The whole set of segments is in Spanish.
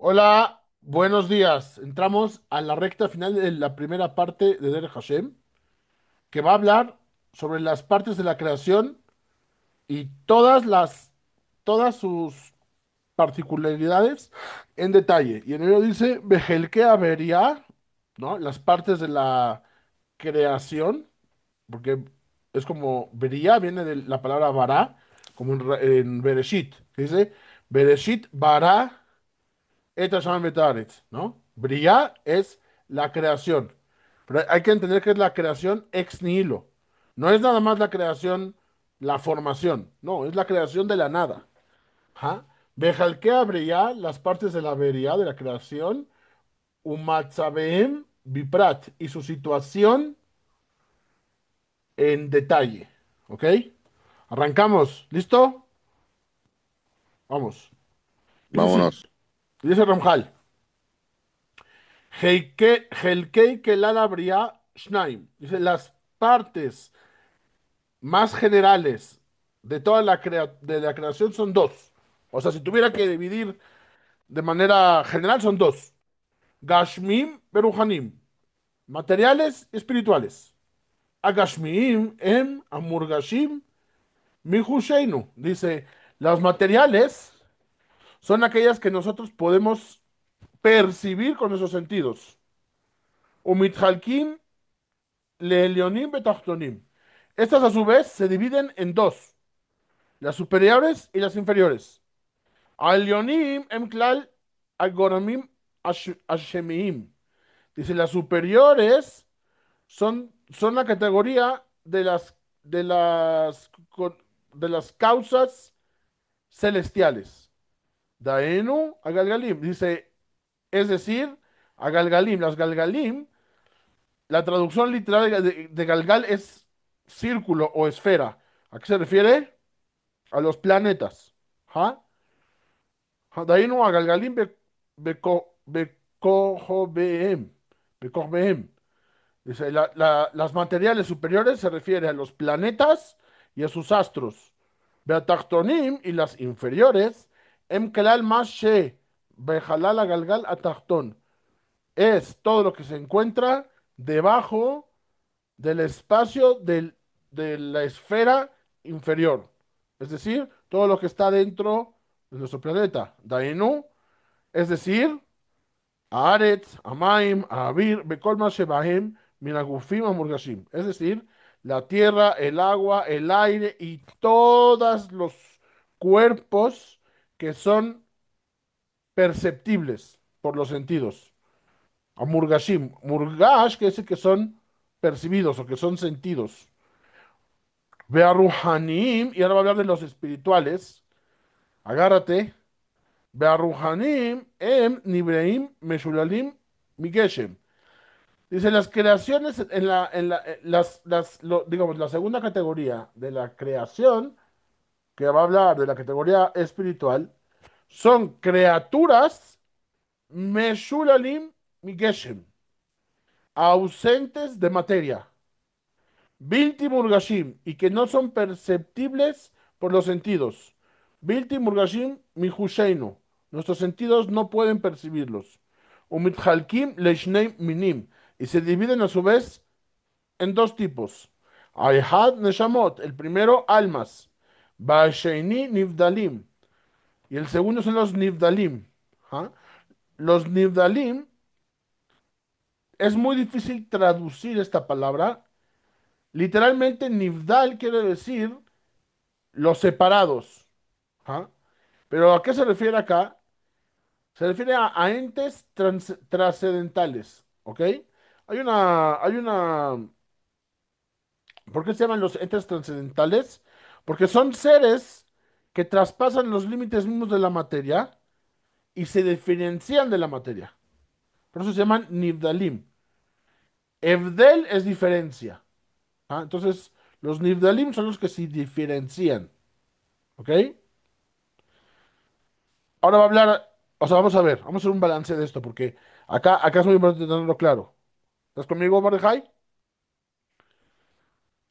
Hola, buenos días. Entramos a la recta final de la primera parte de Der Hashem, que va a hablar sobre las partes de la creación y todas sus particularidades en detalle. Y en ello dice, Bejelke Averia, ¿no? Las partes de la creación, porque es como Beria, viene de la palabra Bará, como en Bereshit, que dice, Bereshit Bará. Eta Shaman Betaretz, ¿no? Briá es la creación. Pero hay que entender que es la creación ex nihilo. No es nada más la creación, la formación. No, es la creación de la nada. ¿Ja? Bejalkea Briá, las partes de la vería, de la creación, Umatzabehem Biprat, y su situación en detalle. ¿Ok? Arrancamos. ¿Listo? Vamos. Dice así. Vámonos. Dice Ramjal. Helkei Kelala Briá Shnaim. Dice, las partes más generales de toda de la creación son dos. O sea, si tuviera que dividir de manera general, son dos. Gashmim Beruhanim. Materiales y espirituales. Agashmim em Amurgashim Mihusheinu. Dice, las materiales son aquellas que nosotros podemos percibir con esos sentidos. Umithalkim Leelionim Betachtonim. Estas a su vez se dividen en dos, las superiores y las inferiores. Alionim Emklal Agoramim Ashemiim. Dice, las superiores son la categoría de las, de las causas celestiales. Daenu Agalgalim. Dice, es decir, Agalgalim. Las Galgalim, la traducción literal de Galgal es círculo o esfera. ¿A qué se refiere? A los planetas. ¿Ja? Dainu a Galgalim Bekojobehem. Bekojobehem. Dice, las materiales superiores se refiere a los planetas y a sus astros. Beatachtonim y las inferiores. Em kelal mashe. Bejalal a Galgal atachton. Es todo lo que se encuentra debajo del espacio de la esfera inferior. Es decir, todo lo que está dentro de nuestro planeta. Dainu, es decir, Aretz, Amaim, Avir, Bekol Ma Shebahem, Minagufim, Amurgashim. Es decir, la tierra, el agua, el aire y todos los cuerpos que son perceptibles por los sentidos. Amurgashim. Murgash quiere decir que son percibidos o que son sentidos. Bearuhanim, y ahora va a hablar de los espirituales. Agárrate. Bearuhanim, em, Nibreim, Meshulalim, Migeshem. Dice, las creaciones digamos, la segunda categoría de la creación, que va a hablar de la categoría espiritual, son criaturas Meshulalim, Migeshem, ausentes de materia. Bilti Murgashim, y que no son perceptibles por los sentidos. Bilti Murgashim Mihusheinu. Nuestros sentidos no pueden percibirlos. Umithalkim Leishneim Minim. Y se dividen a su vez en dos tipos. Ahad Neshamot. El primero, almas. Basheini Nivdalim. Y el segundo son los Nivdalim. ¿Ah? Los Nivdalim, es muy difícil traducir esta palabra. Literalmente, Nivdal quiere decir los separados. ¿Ah? Pero ¿a qué se refiere acá? Se refiere a entes trascendentales. ¿Ok? ¿Por qué se llaman los entes trascendentales? Porque son seres que traspasan los límites mismos de la materia y se diferencian de la materia. Por eso se llaman Nivdalim. Evdel es diferencia. ¿Ah? Entonces, los Nivdalim son los que se diferencian. ¿Ok? Ahora va a hablar, o sea, vamos a ver, vamos a hacer un balance de esto, porque acá es muy importante tenerlo claro. ¿Estás conmigo, Mordejai?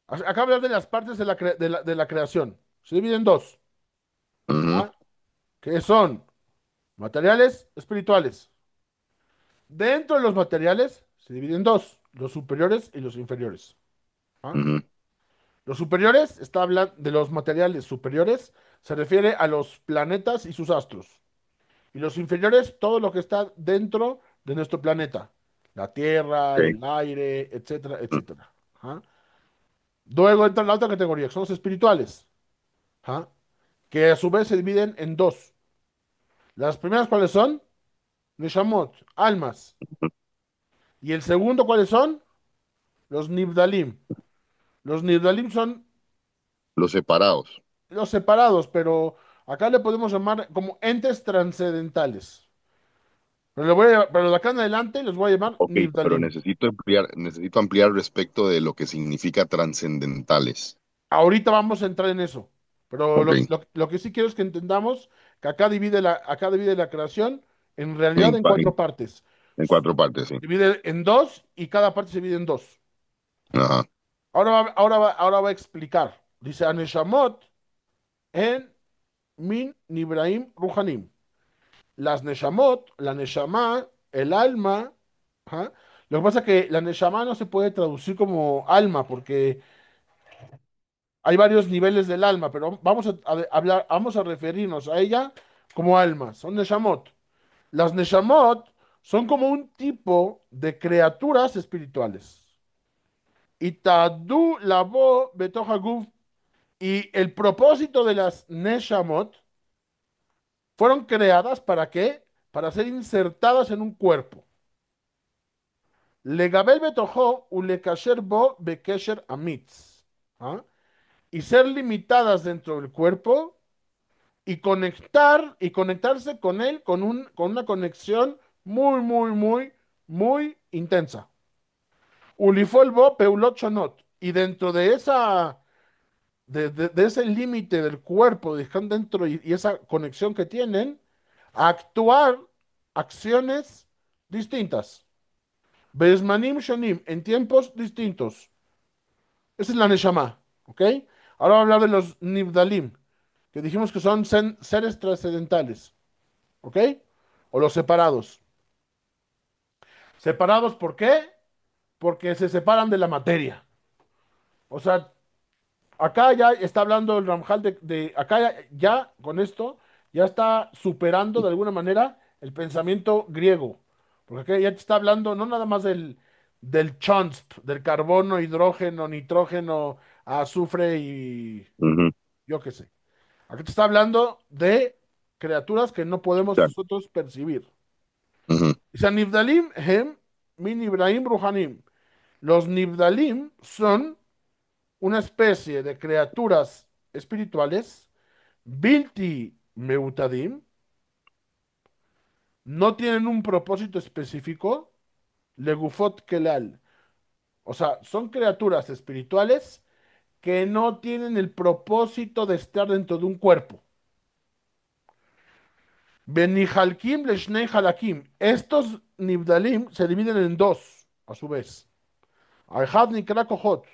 Acá hablar de las partes de la creación. Se dividen en dos, Ujú. ¿ah? Que son Materiales espirituales. Dentro de los materiales se dividen en dos, los superiores y los inferiores. ¿Ah? Ujú. Los superiores, está hablando de los materiales superiores, se refiere a los planetas y sus astros. Y los inferiores, todo lo que está dentro de nuestro planeta. La tierra, Ok. el aire, etcétera, Mm. etcétera. ¿Ah? Luego entra la otra categoría, que son los espirituales. ¿Ah? Que a su vez se dividen en dos. Las primeras, ¿cuáles son? Neshamot, almas. Y el segundo, ¿cuáles son? Los Nibdalim. Los Nibdalim son Los separados. los separados, pero acá le podemos llamar como entes trascendentales. Pero de acá en adelante los voy a llamar Ok, pero Nibdalim. necesito ampliar respecto de lo que significa trascendentales. Ahorita vamos a entrar en eso. Pero Ok, lo que sí quiero es que entendamos que acá divide la creación en realidad en, en pa- en, cuatro partes. en cuatro partes, sí. Divide en dos y cada parte se divide en dos. Ajá. Ahora va a explicar. Dice Aneshamot en Min Nibraim Ruhanim. Las Neshamot, la Neshama, el alma. ¿Ah? Lo que pasa es que la Neshama no se puede traducir como alma porque hay varios niveles del alma, pero hablar, vamos a referirnos a ella como alma. Son Neshamot. Las Neshamot son como un tipo de criaturas espirituales. Y Tadu Labo Betoch Haguf. Y el propósito de las Neshamot fueron creadas ¿para qué? Para ser insertadas en un cuerpo. Legabel betojo u lekasher bo bekesher amitz. ¿Ah? Y ser limitadas dentro del cuerpo y conectarse con él con una conexión muy, muy, muy, muy intensa. Ulifol bo peulot shonot. Y dentro de de ese límite del cuerpo que están dentro y esa conexión que tienen, a actuar acciones distintas. Besmanim shonim, en tiempos distintos. Esa es la Neshama, ¿ok? Ahora vamos a hablar de los Nibdalim, que dijimos que son seres trascendentales, ¿ok? O los separados. ¿Separados por qué? Porque se separan de la materia. O sea, acá ya está hablando el Ramjal acá ya con esto ya está superando de alguna manera el pensamiento griego. Porque acá ya te está hablando no nada más del chunst, del carbono, hidrógeno, nitrógeno, azufre y Ujú, yo qué sé. Aquí te está hablando de criaturas que no podemos exacto. nosotros percibir. Ujú, Dice Nibdalim hem min Ibrahim Ruhanim. Los Nibdalim son una especie de criaturas espirituales, Bilti Meutadim, no tienen un propósito específico, Legufot Kelal. O sea, son criaturas espirituales que no tienen el propósito de estar dentro de un cuerpo. Benihalkim Leshnei Halakim. Estos Nibdalim se dividen en dos, a su vez. Ahad Nikra Kohot.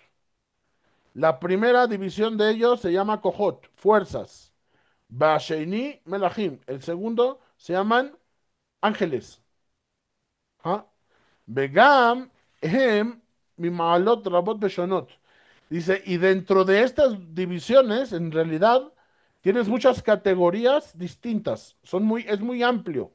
La primera división de ellos se llama Kohot, fuerzas. Basheini Melahim. El segundo se llaman ángeles. ¿Ah? Begam Hem Mimalot Rabot Beshonot. Dice, y dentro de estas divisiones, en realidad, tienes muchas categorías distintas. Es muy amplio.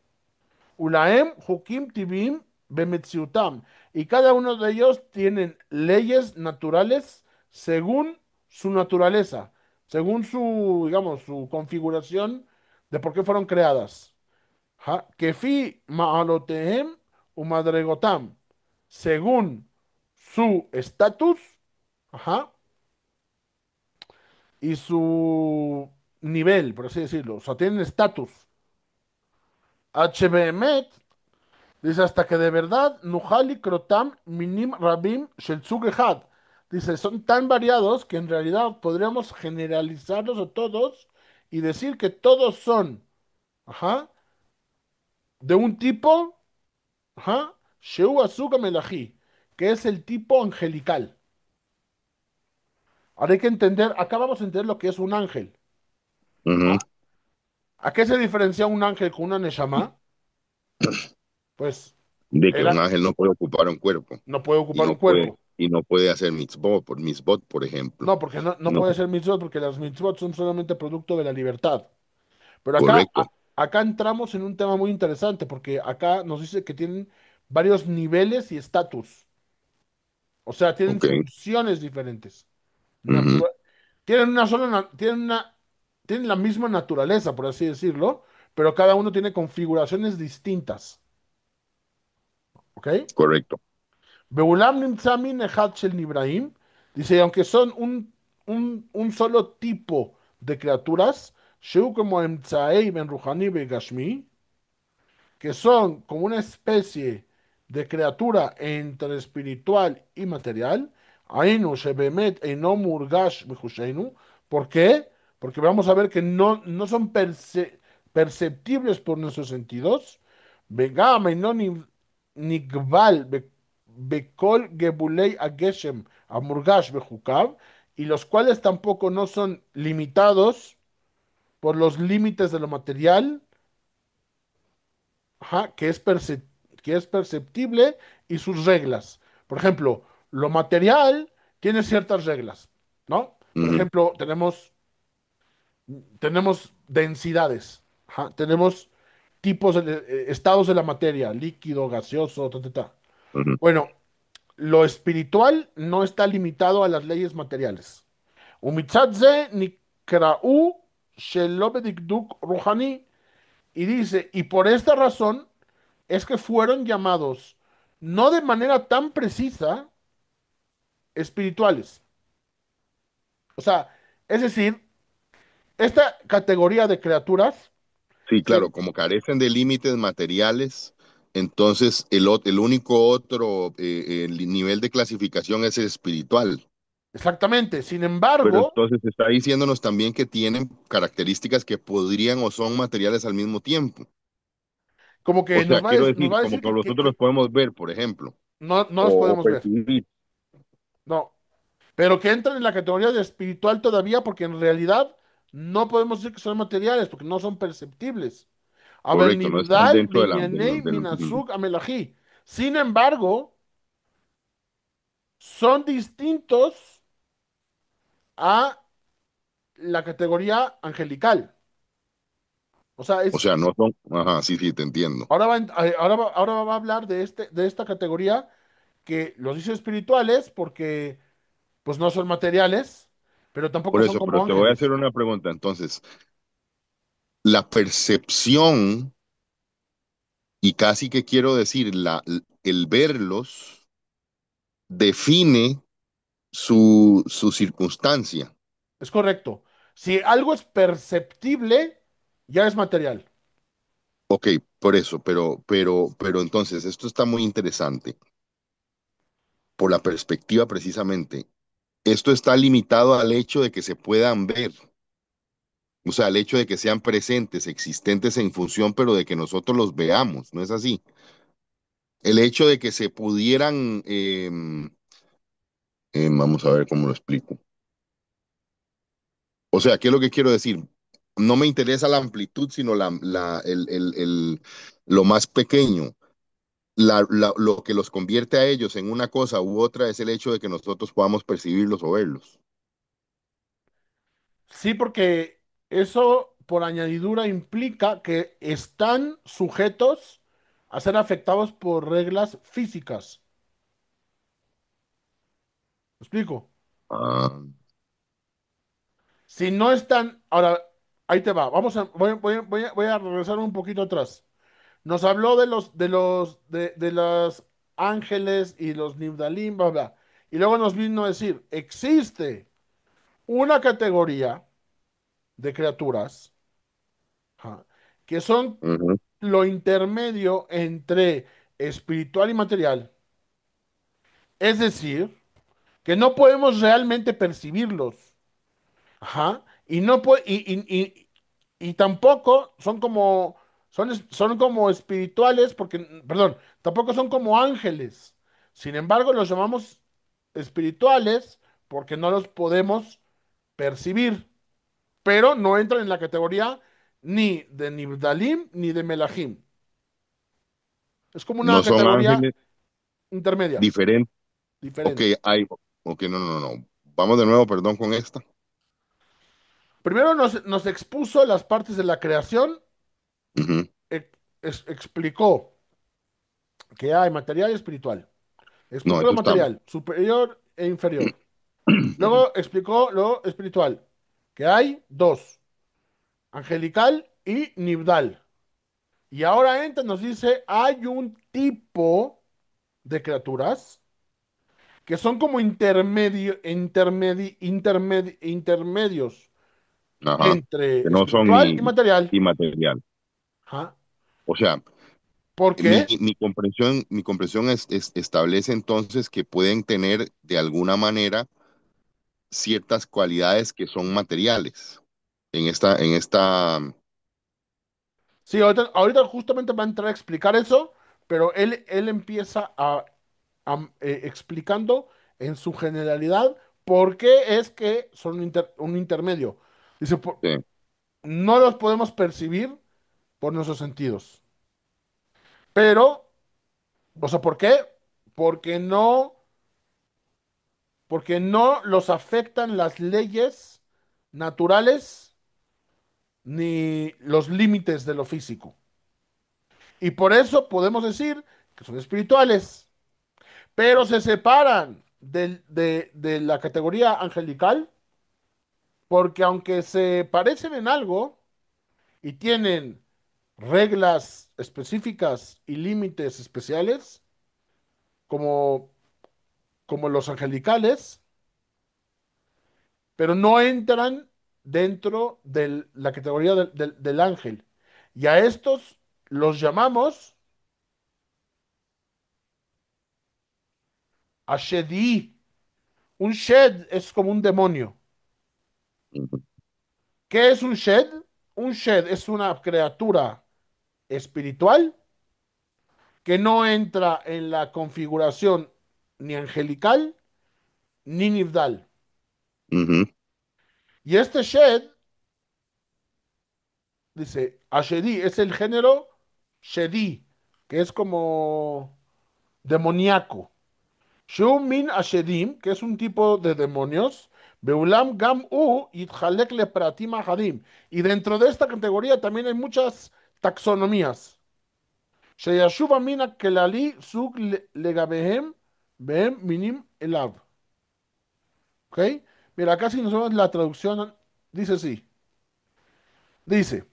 Ulaem, Hukim, Tibim, Bemetziutam. Y cada uno de ellos tienen leyes naturales según su naturaleza, según su, digamos, su configuración de por qué fueron creadas. Ajá. Kefi Maalotehem Umadregotam. Según su estatus, ajá, y su nivel, por así decirlo. O sea, tienen estatus. HBMet dice, hasta que de verdad, Nuhali Krotam Minim Rabim Shelzug Ehad. Dice, son tan variados que en realidad podríamos generalizarlos a todos y decir que todos son, ajá, de un tipo, ajá, Sheu Azuka Melahi, que es el tipo angelical. Ahora hay que entender, acá vamos a entender lo que es un ángel. ujú, ¿Ah? ¿A qué se diferencia un ángel con una neshama? Pues De que el un á- ángel no puede ocupar un cuerpo no puede ocupar un cuerpo. y no puede hacer mitzvot, por ejemplo. No, porque no No, puede ser mitzvot, porque las mitzvot son solamente producto de la libertad. Pero correcto. acá entramos en un tema muy interesante, porque acá nos dice que tienen varios niveles y estatus. O sea, tienen Ok. funciones diferentes. Ujú, Natura- tienen una sola, tienen la misma naturaleza, por así decirlo, pero cada uno tiene configuraciones distintas. ¿Ok? correcto. Beulam nimtza min echad shel Nibraim, dice, aunque son un solo tipo de criaturas, Sheu como Emtsaei ben Ruhani ben Gashmi, que son como una especie de criatura entre espiritual y material, Ainu shebemet eino murgash mechusheinu. ¿Por qué? Porque vamos a ver que no son perceptibles por nuestros sentidos. Vegam eino nigval bekol gebulei ageshem amurgash bejukav, y los cuales tampoco no son limitados por los límites de lo material, ajá, que es perceptible y sus reglas. Por ejemplo, lo material tiene ciertas reglas, ¿no? Por Ujú, ejemplo, tenemos densidades, ajá, tenemos tipos de estados de la materia, líquido, gaseoso, ta, ta, ta. ujú, Bueno, lo espiritual no está limitado a las leyes materiales. Umitzadze nikra'u shelo bedikduk ruhani. Y dice, y por esta razón es que fueron llamados, no de manera tan precisa, espirituales. O sea, es decir, esta categoría de criaturas, sí, se- claro, como carecen de límites materiales, entonces el único otro el nivel de clasificación es el espiritual. exactamente, sin Pero embargo, entonces está diciéndonos también que tienen características que podrían o son materiales al mismo tiempo. como O que sea, quiero nos decir, va a como decir que nosotros los que podemos ver, por ejemplo, no los o podemos ver, percibir. no, pero que entran en la categoría de espiritual todavía porque en realidad no podemos decir que son materiales porque no son perceptibles. A ver, Correcto, no están Nibdal, dentro de la... de la- Binyanei, del- ujú. Minazug, Amelají. Sin embargo, son distintos a la categoría angelical. O sea, O sea, no son... Ajá, sí, sí, te entiendo. ahora va a hablar de esta categoría que los dice espirituales porque pues no son materiales, pero tampoco Por son eso, pero como te voy a ángeles. hacer una pregunta. Entonces, la percepción, y casi que quiero decir, el verlos, define su circunstancia. Es correcto. Si algo es perceptible, ya es material. Ok, por eso, pero entonces, esto está muy interesante por la perspectiva precisamente. Esto está limitado al hecho de que se puedan ver, o sea, al hecho de que sean presentes, existentes en función, pero de que nosotros los veamos, ¿no es así? El hecho de que se pudieran, vamos a ver cómo lo explico. O sea, ¿qué es lo que quiero decir? No me interesa la amplitud, sino lo más pequeño. Lo que los convierte a ellos en una cosa u otra es el hecho de que nosotros podamos percibirlos o verlos. Sí, porque eso por añadidura implica que están sujetos a ser afectados por reglas físicas. ¿Me explico? Ah, Si no están, ahora, ahí te va. Voy a regresar un poquito atrás. Nos habló de los ángeles y los Niftalim, bla, bla. Y luego nos vino a decir, existe una categoría de criaturas, ajá, que son ujú. lo intermedio entre espiritual y material. Es decir, que no podemos realmente percibirlos. Ajá. Y tampoco son como espirituales, porque, perdón, tampoco son como ángeles. Sin embargo, los llamamos espirituales porque no los podemos percibir, pero no entran en la categoría ni de Nibdalim ni de Melahim. Es como una No son categoría ángeles intermedia, diferentes. Ok, diferente. ok, no, no, no. Vamos de nuevo, perdón con esta. Primero nos expuso las partes de la creación, Ujú. explicó que hay material y espiritual. No, Explicó lo eso está. material, superior e inferior. Ujú. Luego explicó lo espiritual, que hay dos, angelical y nibdal. Y ahora entra, nos dice, hay un tipo de criaturas que son como intermedios Ajá. entre Que no son espiritual y material. inmaterial. Ajá. O sea, ¿Por qué? mi comprensión establece entonces que pueden tener de alguna manera ciertas cualidades que son materiales. En esta, Sí, ahorita justamente va a entrar a explicar eso, pero él empieza explicando en su generalidad por qué es que son un intermedio. Dice, sí, no los podemos percibir por nuestros sentidos. Pero, o sea, ¿por qué? Porque no, porque no los afectan las leyes naturales ni los límites de lo físico. Y por eso podemos decir que son espirituales, pero se separan de la categoría angelical, porque aunque se parecen en algo y tienen reglas específicas y límites especiales, como, como los angelicales, pero no entran dentro de la categoría del ángel. Y a estos los llamamos Ashedi. Un Shed es como un demonio. ujú, ¿Qué es un Shed? Un Shed es una criatura espiritual que no entra en la configuración ni angelical ni nifdal. ujú, Y este Shed, dice, Ashedi, es el género Shedi, que es como demoníaco. Shu min Ashedim, que es un tipo de demonios, Beulam Gam U Yithalek le Pratim Ahadim. Y dentro de esta categoría también hay muchas taxonomías. Sheyashuva mina kelali sug legabehem behem minim elav. ¿Ok? Mira, acá si nos vemos la traducción, dice así. Dice,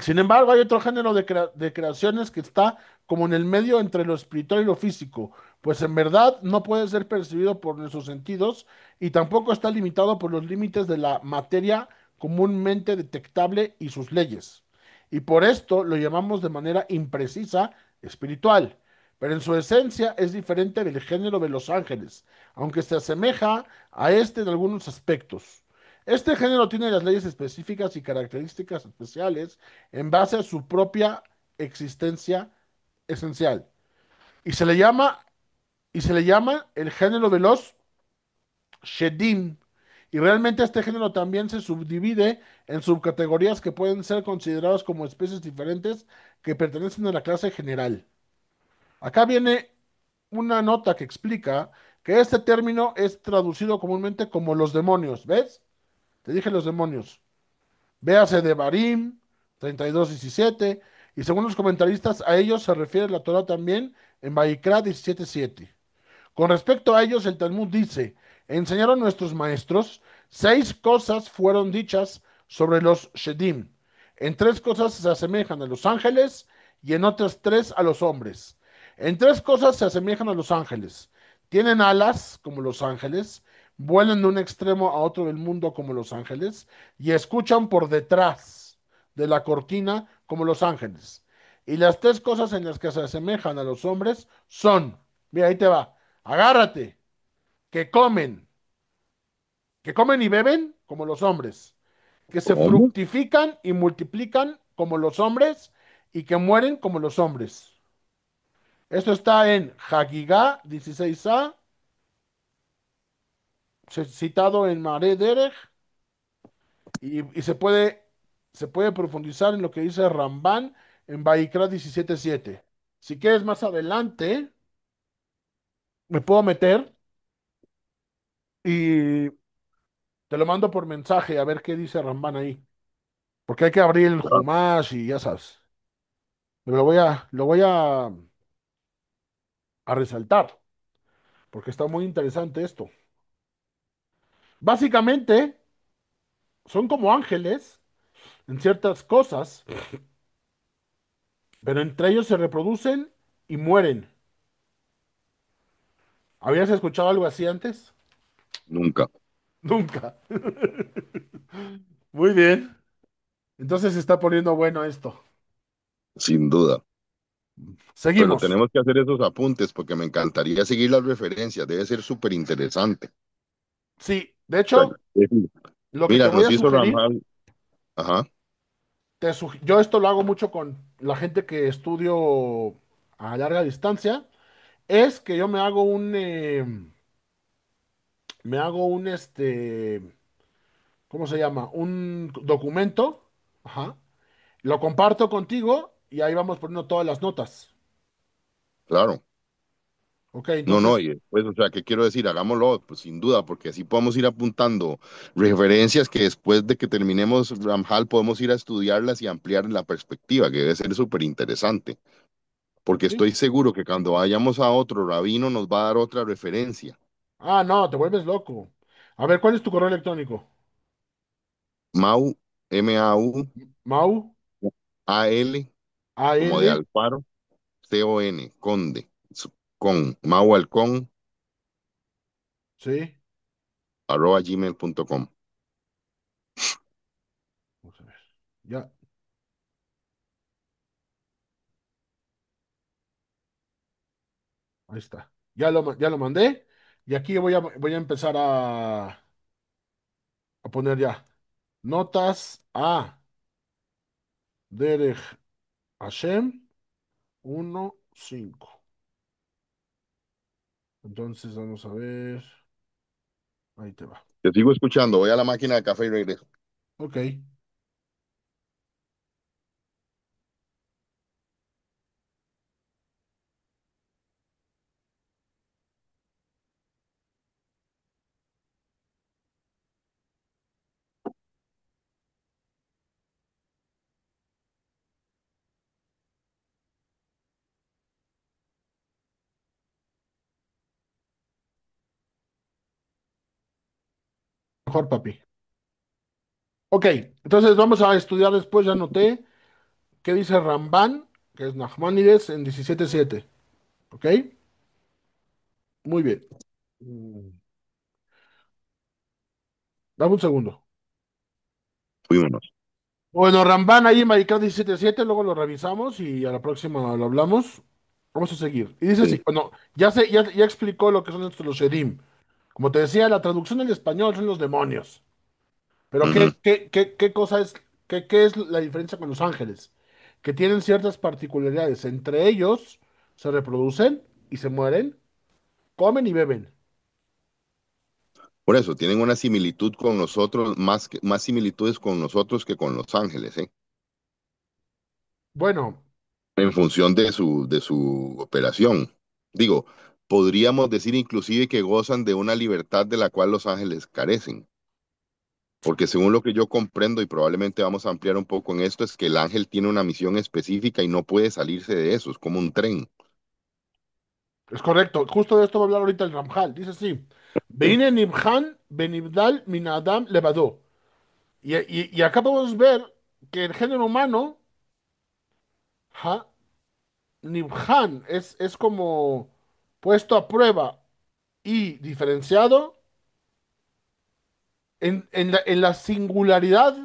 sin embargo, hay otro género de creaciones que está como en el medio entre lo espiritual y lo físico, pues en verdad no puede ser percibido por nuestros sentidos y tampoco está limitado por los límites de la materia comúnmente detectable y sus leyes. Y por esto lo llamamos de manera imprecisa espiritual, pero en su esencia es diferente del género de los ángeles, aunque se asemeja a este en algunos aspectos. Este género tiene las leyes específicas y características especiales en base a su propia existencia esencial. Y se le llama, y se le llama el género de los Shedim. Y realmente este género también se subdivide en subcategorías que pueden ser consideradas como especies diferentes que pertenecen a la clase general. Acá viene una nota que explica que este término es traducido comúnmente como los demonios. ¿Ves? Te dije los demonios. Véase de Barim 32:17, y según los comentaristas, a ellos se refiere la Torah también en Vayikra 17:7. Con respecto a ellos, el Talmud dice, enseñaron nuestros maestros, seis cosas fueron dichas sobre los Shedim. En tres cosas se asemejan a los ángeles y en otras tres a los hombres. En tres cosas se asemejan a los ángeles. Tienen alas como los ángeles, vuelan de un extremo a otro del mundo como los ángeles y escuchan por detrás de la cortina como los ángeles. Y las tres cosas en las que se asemejan a los hombres son, mira, ahí te va. Agárrate, que comen, que comen y beben como los hombres, que se ¿cómo? fructifican y multiplican como los hombres y que mueren como los hombres. Esto está en Hagigá 16a, citado en Mare Derech, y se puede se puede profundizar en lo que dice Ramban en Vayikra 17:7. Si quieres más adelante, me puedo meter y te lo mando por mensaje a ver qué dice Ramban ahí. Porque hay que abrir el Claro, Humash y ya sabes. Pero lo voy a resaltar, porque está muy interesante esto. Básicamente, son como ángeles en ciertas cosas, pero entre ellos se reproducen y mueren. ¿Habías escuchado algo así antes? nunca, Nunca. Muy bien. Entonces se está poniendo bueno esto. sin duda. Pero Seguimos. tenemos que hacer esos apuntes porque me encantaría seguir las referencias. Debe ser súper interesante. Sí, de hecho, lo que te Mira, voy nos a hizo sugerir, Ramjal. Ajá, yo esto lo hago mucho con la gente que estudio a larga distancia, es que yo me hago un, ¿cómo se llama? Un documento, ajá, lo comparto contigo y ahí vamos poniendo todas las notas. claro. Ok, No, no, entonces, y después, o sea, ¿qué quiero decir? Hagámoslo, pues sin duda, porque así podemos ir apuntando referencias que después de que terminemos Ramjal podemos ir a estudiarlas y ampliar la perspectiva, que debe ser súper interesante, porque sí. estoy seguro que cuando vayamos a otro rabino nos va a dar otra referencia. Ah, no, te vuelves loco. A ver, ¿cuál es tu correo electrónico? Mau, Mau, Mau, Al, como de AL, Alfaro, Con, Conde, con Mau Alcón, sí. @gmail.com. Vamos a ver. Ya, ahí está. Ya lo mandé. Y aquí voy a empezar a poner ya. Notas a Derech Hashem 1:5. Entonces vamos a ver. Ahí te va. Te sigo escuchando, voy a la máquina de café y regreso. Ok. Mejor, papi. Ok. Entonces vamos a estudiar después. Ya anoté. ¿Qué dice Ramban? Que es Nachmanides en 17:7. Ok. Muy bien. Dame un segundo. Fuímonos. Bueno, Ramban ahí en Maricá 17:7, luego lo revisamos y a la próxima lo hablamos. Vamos a seguir. Y dice Sí. así, bueno, ya explicó lo que son estos los Shedim. Como te decía, la traducción del español son los demonios. Pero Ujú. ¿qué cosa es, qué es la diferencia con los ángeles? Que tienen ciertas particularidades. Entre ellos se reproducen y se mueren, comen y beben. Por eso, tienen una similitud con nosotros, más similitudes con nosotros que con los ángeles, ¿eh? Bueno, En función de su operación. Digo, podríamos decir inclusive que gozan de una libertad de la cual los ángeles carecen. Porque según lo que yo comprendo, y probablemente vamos a ampliar un poco en esto, es que el ángel tiene una misión específica y no puede salirse de eso, es como un tren. es correcto. Justo de esto va a hablar ahorita el Ramjal. Dice así. Sí. Veine Nibhan benibdal min Adam levadó. Y acá podemos ver que el género humano, ja, Nibhan, es como puesto a prueba y diferenciado en la singularidad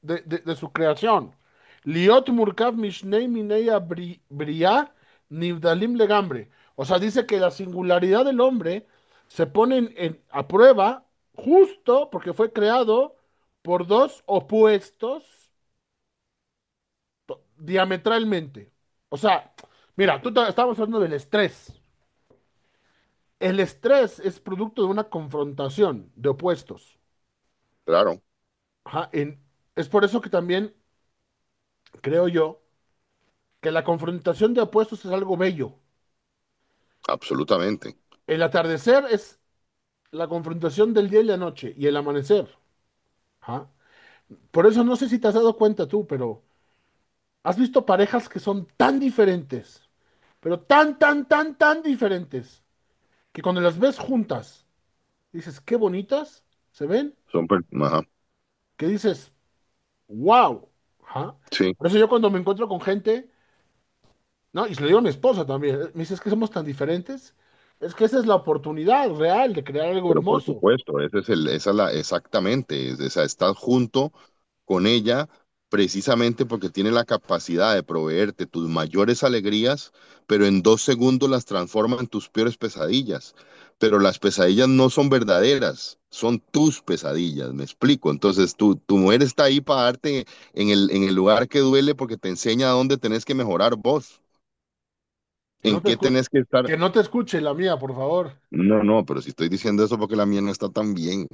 de su creación. Liot murkav mishnei mineya bria nivdalim legambre. O sea, dice que la singularidad del hombre se pone a prueba justo porque fue creado por dos opuestos diametralmente. O sea, mira, estábamos hablando del estrés. El estrés es producto de una confrontación de opuestos. Claro, Ajá, es por eso que también creo yo que la confrontación de opuestos es algo bello. Absolutamente. El atardecer es la confrontación del día y la noche y el amanecer. Ajá. Por eso no sé si te has dado cuenta tú, pero has visto parejas que son tan diferentes, pero tan diferentes, que cuando las ves juntas, dices, qué bonitas se ven, Ajá, que dices, wow. Ajá. sí. Por eso yo cuando me encuentro con gente, ¿no? Y se lo digo a mi esposa también, me dice, es que somos tan diferentes, es que esa es la oportunidad real de crear algo Pero por hermoso. supuesto, esa es la, exactamente, esa, estás junto con ella precisamente porque tiene la capacidad de proveerte tus mayores alegrías, pero en 2 segundos las transforma en tus peores pesadillas. Pero las pesadillas no son verdaderas, son tus pesadillas, me explico. Entonces tu mujer está ahí para darte en el lugar que duele porque te enseña a dónde tenés que mejorar vos, Que en no te qué escu- tenés que estar. que no te escuche la mía, por favor. No, no, pero si estoy diciendo eso porque la mía no está tan bien.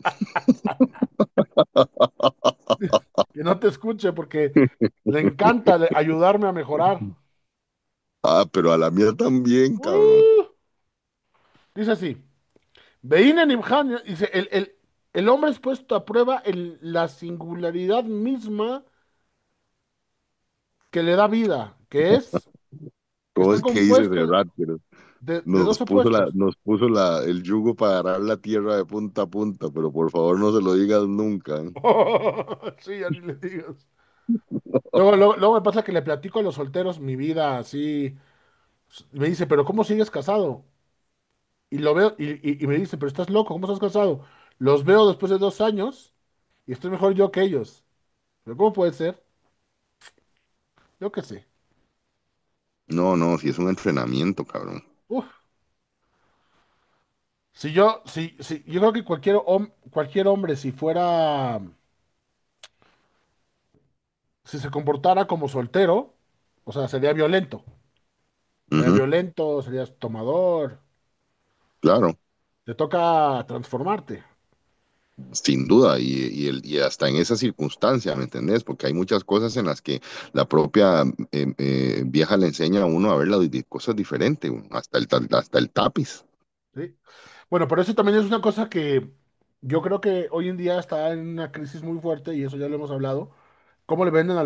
Que no te escuche porque le encanta ayudarme a mejorar. Ah, pero a la mía también, cabrón. Uh, dice así, Veine Nimhan, dice, el hombre es puesto a prueba en la singularidad misma que le da vida, que ¿Cómo está es que dice compuesto Serrat? Pero de dos opuestos. el yugo para arar la tierra de punta a punta, pero por favor no se lo digas nunca, ¿eh? Sí, ya ni le digas. Luego me pasa que le platico a los solteros mi vida así. Me dice, pero ¿cómo sigues casado? Y lo veo, y me dice, pero estás loco, ¿cómo estás casado? Los veo después de 2 años y estoy mejor yo que ellos. ¿Pero cómo puede ser? Yo qué sé. No, no, si es un entrenamiento, cabrón. Uf. Yo creo que cualquier hombre, si se comportara como soltero, o sea, sería violento. Sería Ujú, violento, serías tomador. claro, Te toca transformarte. sin duda, y hasta en esa circunstancia, ¿me entendés? Porque hay muchas cosas en las que la propia vieja le enseña a uno a ver las cosas diferentes, hasta el tapiz. ¿Sí? Bueno, pero eso también es una cosa que yo creo que hoy en día está en una crisis muy fuerte y eso ya lo hemos hablado. ¿Cómo le venden a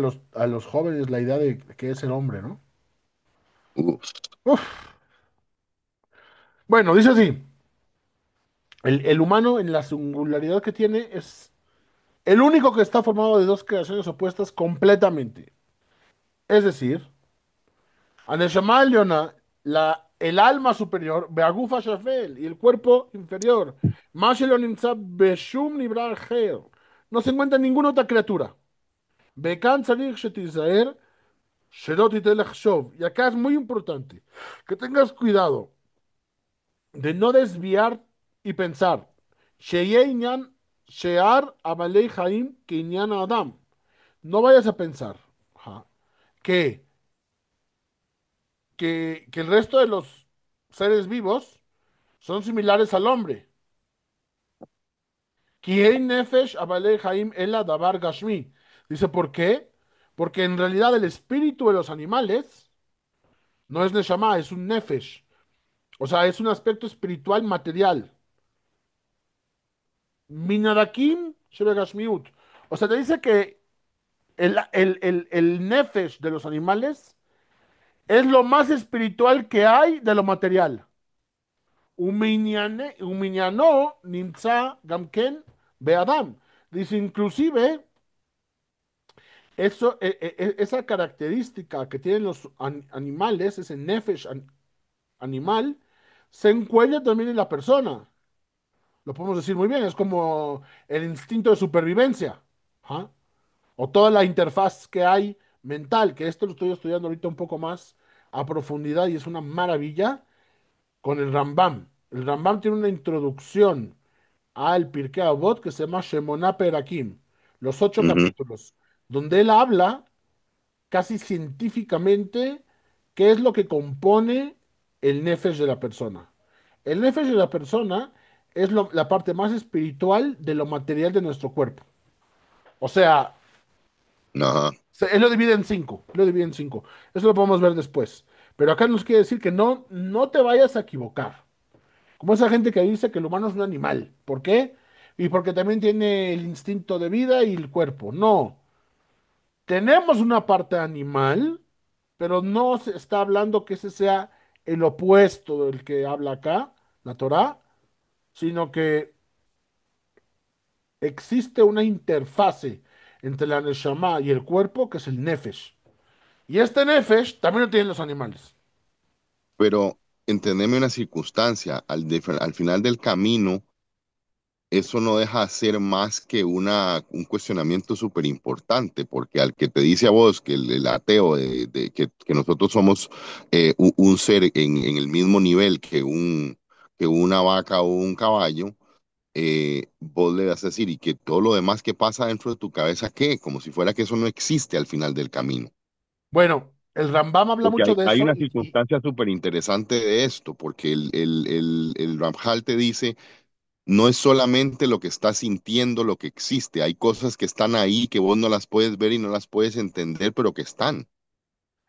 los jóvenes la idea de que es el hombre, ¿no? Uf, Uf. Bueno, dice así, el humano en la singularidad que tiene es el único que está formado de dos creaciones opuestas completamente. Es decir, Aneshama Leona, el alma superior, Beagufa Shafel, y el cuerpo inferior, Mashelon Nimtza Beshum Nibrar Geo. No se encuentra ninguna otra criatura. Bekan Tzarich Shetizaer, Shelot Itelech Shov. Y acá es muy importante que tengas cuidado de no desviar y pensar. Sheye Inyan Shear Amalei Haim que Inyan Adam. No vayas a pensar ajá, que, que el resto de los seres vivos son similares al hombre. Kihei nefesh abalei haim ela davar gashmi. Dice, ¿por qué? Porque en realidad el espíritu de los animales no es neshama, es un nefesh. O sea, es un aspecto espiritual material. Minadakim shebe gashmiut. O sea, te dice que el nefesh de los animales es lo más espiritual que hay de lo material. Umiñano nimtza gamken beadam. Dice, inclusive, esa característica que tienen los animales, ese nefesh animal, se encuentra también en la persona. Lo podemos decir muy bien, es como el instinto de supervivencia. ¿Ah? O toda la interfaz que hay mental, que esto lo estoy estudiando ahorita un poco más a profundidad y es una maravilla con el Rambam. El Rambam tiene una introducción al Pirkei Avot que se llama Shemona Perakim, los 8 capítulos, donde él habla casi científicamente qué es lo que compone el nefesh de la persona. El nefesh de la persona es la parte más espiritual de lo material de nuestro cuerpo. O sea, Ajá. Él lo divide en cinco, lo divide en cinco. Eso lo podemos ver después. Pero acá nos quiere decir que no te vayas a equivocar. Como esa gente que dice que el humano es un animal. ¿Por qué? Y porque también tiene el instinto de vida y el cuerpo. No. Tenemos una parte animal, pero no se está hablando que ese sea el opuesto del que habla acá, la Torá, sino que existe una interfase entre la neshama y el cuerpo, que es el nefesh. Y este nefesh también lo tienen los animales. Pero entendeme una circunstancia, al final del camino, eso no deja de ser más que un cuestionamiento súper importante, porque al que te dice a vos que el ateo, que nosotros somos un ser en el mismo nivel que una vaca o un caballo, vos le vas a decir, y que todo lo demás que pasa dentro de tu cabeza, ¿qué? Como si fuera que eso no existe al final del camino. Bueno, el Rambam habla Porque mucho de hay eso una circunstancia súper interesante de esto, porque el Ramjal te dice, no es solamente lo que estás sintiendo, lo que existe, hay cosas que están ahí que vos no las puedes ver y no las puedes entender, pero que están.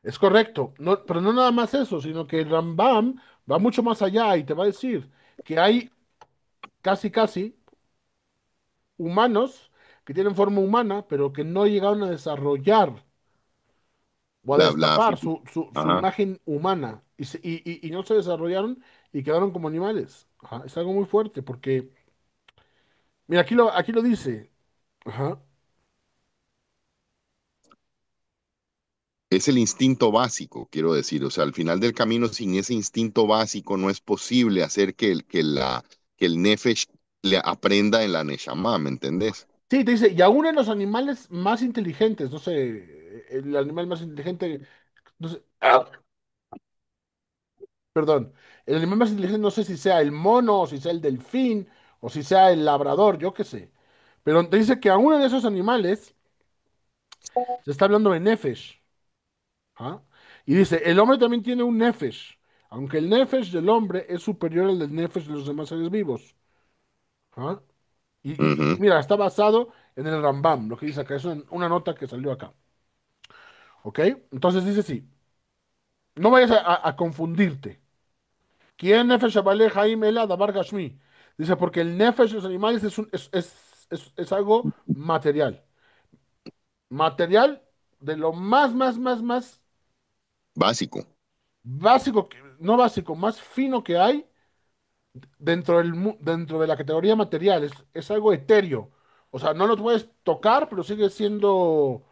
es correcto, pero no nada más eso, sino que el Rambam va mucho más allá y te va a decir que hay casi humanos que tienen forma humana, pero que no llegaron a desarrollar o a La destapar física. su Ajá. imagen humana y no se desarrollaron y quedaron como animales. Ajá, es algo muy fuerte porque, mira, aquí lo dice. Ajá. Es el instinto básico, quiero decir. O sea, al final del camino, sin ese instinto básico, no es posible hacer que el Nefesh le aprenda en la Neshama, ¿me entendés? Sí, te dice, y aún en los animales más inteligentes, no sé, el animal más inteligente, no sé, perdón, el animal más inteligente no sé si sea el mono, o si sea el delfín, o si sea el labrador, yo qué sé. Pero te dice que aún en esos animales se está hablando de nefesh. ¿Ah? Y dice, el hombre también tiene un nefesh, aunque el nefesh del hombre es superior al del nefesh de los demás seres vivos. ¿Ah? Y Ujú. mira, está basado en el Rambam, lo que dice acá, es una nota que salió acá. ¿Ok? Entonces dice sí, no vayas a confundirte. ¿Quién nefesh abale Jaim ela dabar gashmi? Dice, porque el nefesh de los animales es algo material. Material de lo más Básico. básico, no básico, más fino que hay dentro de la categoría material. Es algo etéreo. O sea, no lo puedes tocar, pero sigue siendo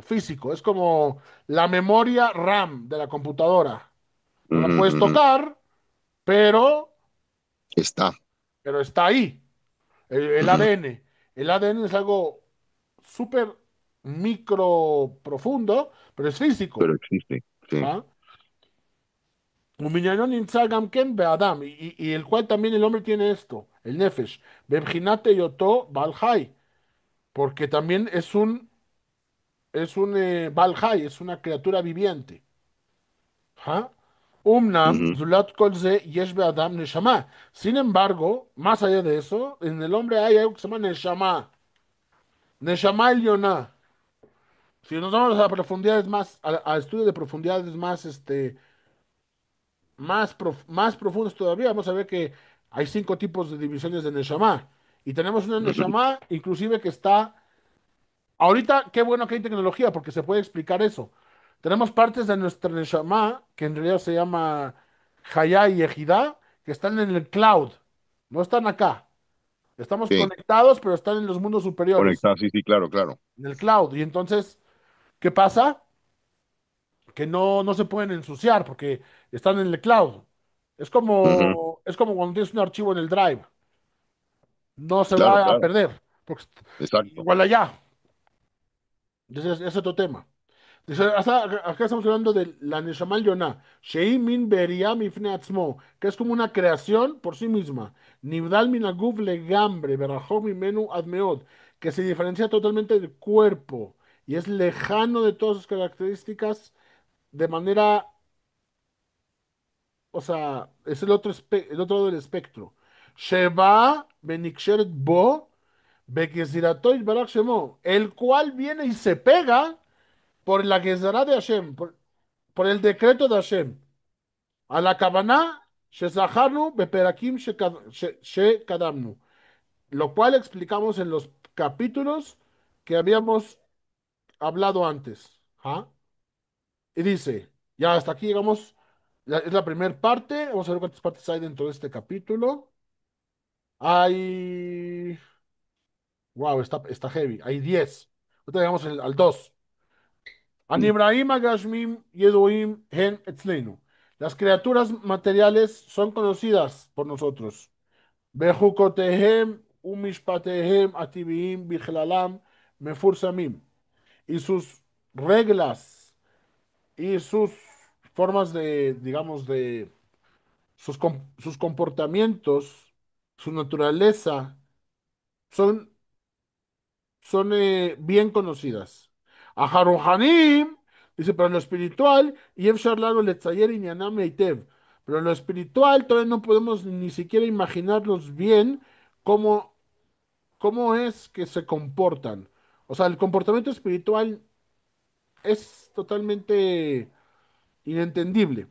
físico. Es como la memoria RAM de la computadora. No la Ujú, puedes ujú. tocar, pero, Está. pero está ahí. El Ujú. ADN. El ADN es algo súper micro profundo, pero es Pero físico. existe. Sí. ¿Ah? Uminyanon Intzagam Ken Beadam, y el cual también el hombre tiene esto, el Nefesh. Bebjinate Yoto Balhai, porque también es un Balhai, es una criatura viviente. ¿Ah? Umnam, Ujú. Zulat Kolze, Yesh Beadam Neshama. Sin embargo, más allá de eso, en el hombre hay algo que se llama Neshama. Neshama Elyoná. Si nos vamos a profundidades más, a estudio de profundidades más profundos todavía, vamos a ver que hay cinco tipos de divisiones de Neshama. Y tenemos una Ujú. Neshama, inclusive que está. Ahorita, qué bueno que hay tecnología, porque se puede explicar eso. Tenemos partes de nuestra Neshama, que en realidad se llama Hayá y Ejidá, que están en el cloud. No están acá. Estamos Sí. conectados, pero están en los mundos superiores, Conectado, sí, sí, claro, claro. en el cloud. Y entonces, ¿qué pasa? Que no se pueden ensuciar porque están en el cloud. Es Ujú. como, es como cuando tienes un archivo en el Drive. No se Claro, va a claro. perder. Porque Exacto. igual allá. Ese es otro tema. Dice, acá estamos hablando de la Neshama Yonah. Shei min beria mifne atzmo, que es como una creación por sí misma. Nibdal min aguf legambre, berajó mimenu admeod, que se diferencia totalmente del cuerpo y es lejano de todas sus características de manera, o sea, es el otro lado del espectro. Sheba benikshet bo Bequisiratoy Barak Shemo, el cual viene y se pega por la Gezerá de Hashem, por el decreto de Hashem. A la Kavaná, Shezaharnu, Beperakim, Shekadamnu. Lo cual explicamos en los capítulos que habíamos hablado antes. ¿Ah? Y dice, ya hasta aquí llegamos, es la primera parte, vamos a ver cuántas partes hay dentro de este capítulo. Hay, wow, está heavy, hay 10. Ahorita llegamos al 2. An Sí. Ibrahim Agashmim Yeduim Hen Etzleinu. Las criaturas materiales son conocidas por nosotros. Bejukotehem umishpatehem ativim bichlalam mefursamim. Y sus reglas y sus formas de, digamos, de sus comportamientos, su naturaleza, son, son bien conocidas. A Haruhanim, dice, pero en lo espiritual, y Efsharlaro Letzayer y Ñanam Eitev. Pero en lo espiritual todavía no podemos ni siquiera imaginarnos bien cómo, cómo es que se comportan. O sea, el comportamiento espiritual es totalmente inentendible.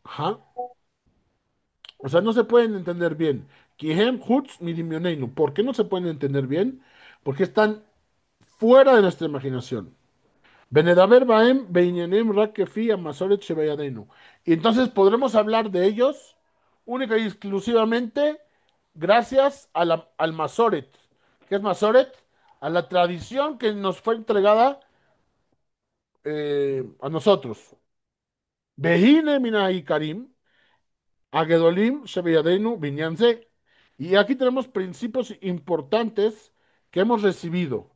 Ajá. O sea, no se pueden entender bien. Kihem, Hutz, Midimioneinu. ¿Por qué no se pueden entender bien? Porque están fuera de nuestra imaginación. Benedaber Baem, Beinyanem, Rakefi, Amasoret, Shebeyadenu. Y entonces podremos hablar de ellos única y exclusivamente gracias a al Masoret. ¿Qué es Masoret? A la tradición que nos fue entregada a nosotros. Behine Mina Karim. Agedolim, Shebeyadenu, Binyanze. Y aquí tenemos principios importantes que hemos recibido.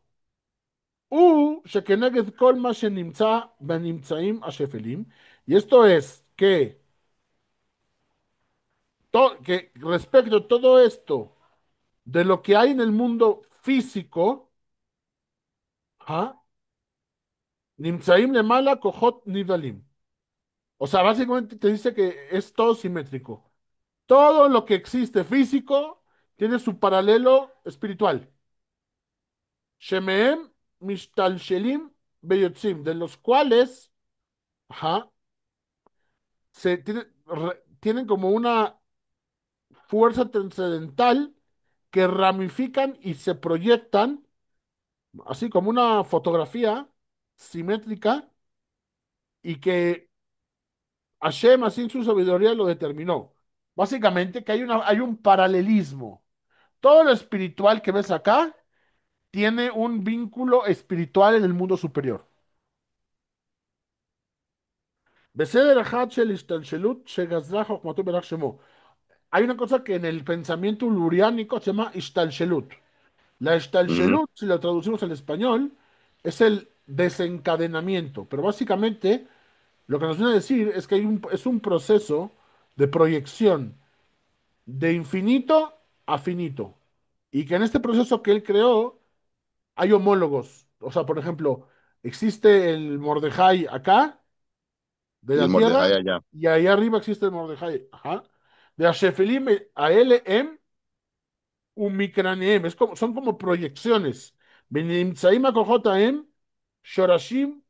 Shekeneged kol ma shenimtza benimtzaim ashefelim. Y esto es que respecto a todo esto, de lo que hay en el mundo físico, ¿ah? Nimtzaim lemala kohot nidalim. O sea, básicamente te dice que es todo simétrico. Todo lo que existe físico tiene su paralelo espiritual. Shemeem Mishtalshelim Beyotzim, de los cuales ajá, tienen como una fuerza trascendental que ramifican y se proyectan, así como una fotografía simétrica, y que Hashem, así en su sabiduría, lo determinó. Básicamente que hay un paralelismo. Todo lo espiritual que ves acá tiene un vínculo espiritual en el mundo superior. בסדר אחד של השתלשלות שגזרה חוכמתו ברך שמו. Hay una cosa que en el pensamiento luriánico se llama ishtalshelut. La Ujú. ishtalshelut, si lo traducimos al español, es el desencadenamiento. Pero básicamente lo que nos viene a decir es que es un proceso de proyección de infinito a finito. Y que en este proceso que él creó hay homólogos. O sea, por ejemplo, existe el Mordejai acá de Y el la Mordejai tierra, allá. y ahí arriba existe el Mordejai. Ajá. De Ashefelim a LM Umicraneem. Son como proyecciones. Benimtsaim a Kojotaem, Shorashim,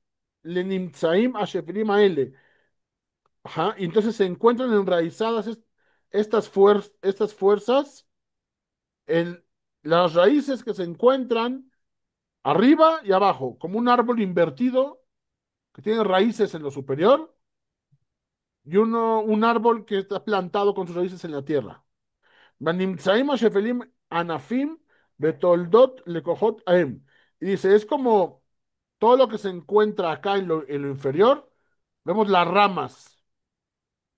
Lenimtsaim a Shefelim a L. Ajá. Y entonces se encuentran enraizadas estas fuerzas en las raíces que se encuentran arriba y abajo, como un árbol invertido que tiene raíces en lo superior y un árbol que está plantado con sus raíces en la tierra. Banimtsaim Shefelim Anafim Betoldot Lekojot Aem. Y dice, es como todo lo que se encuentra acá en lo inferior, vemos las ramas,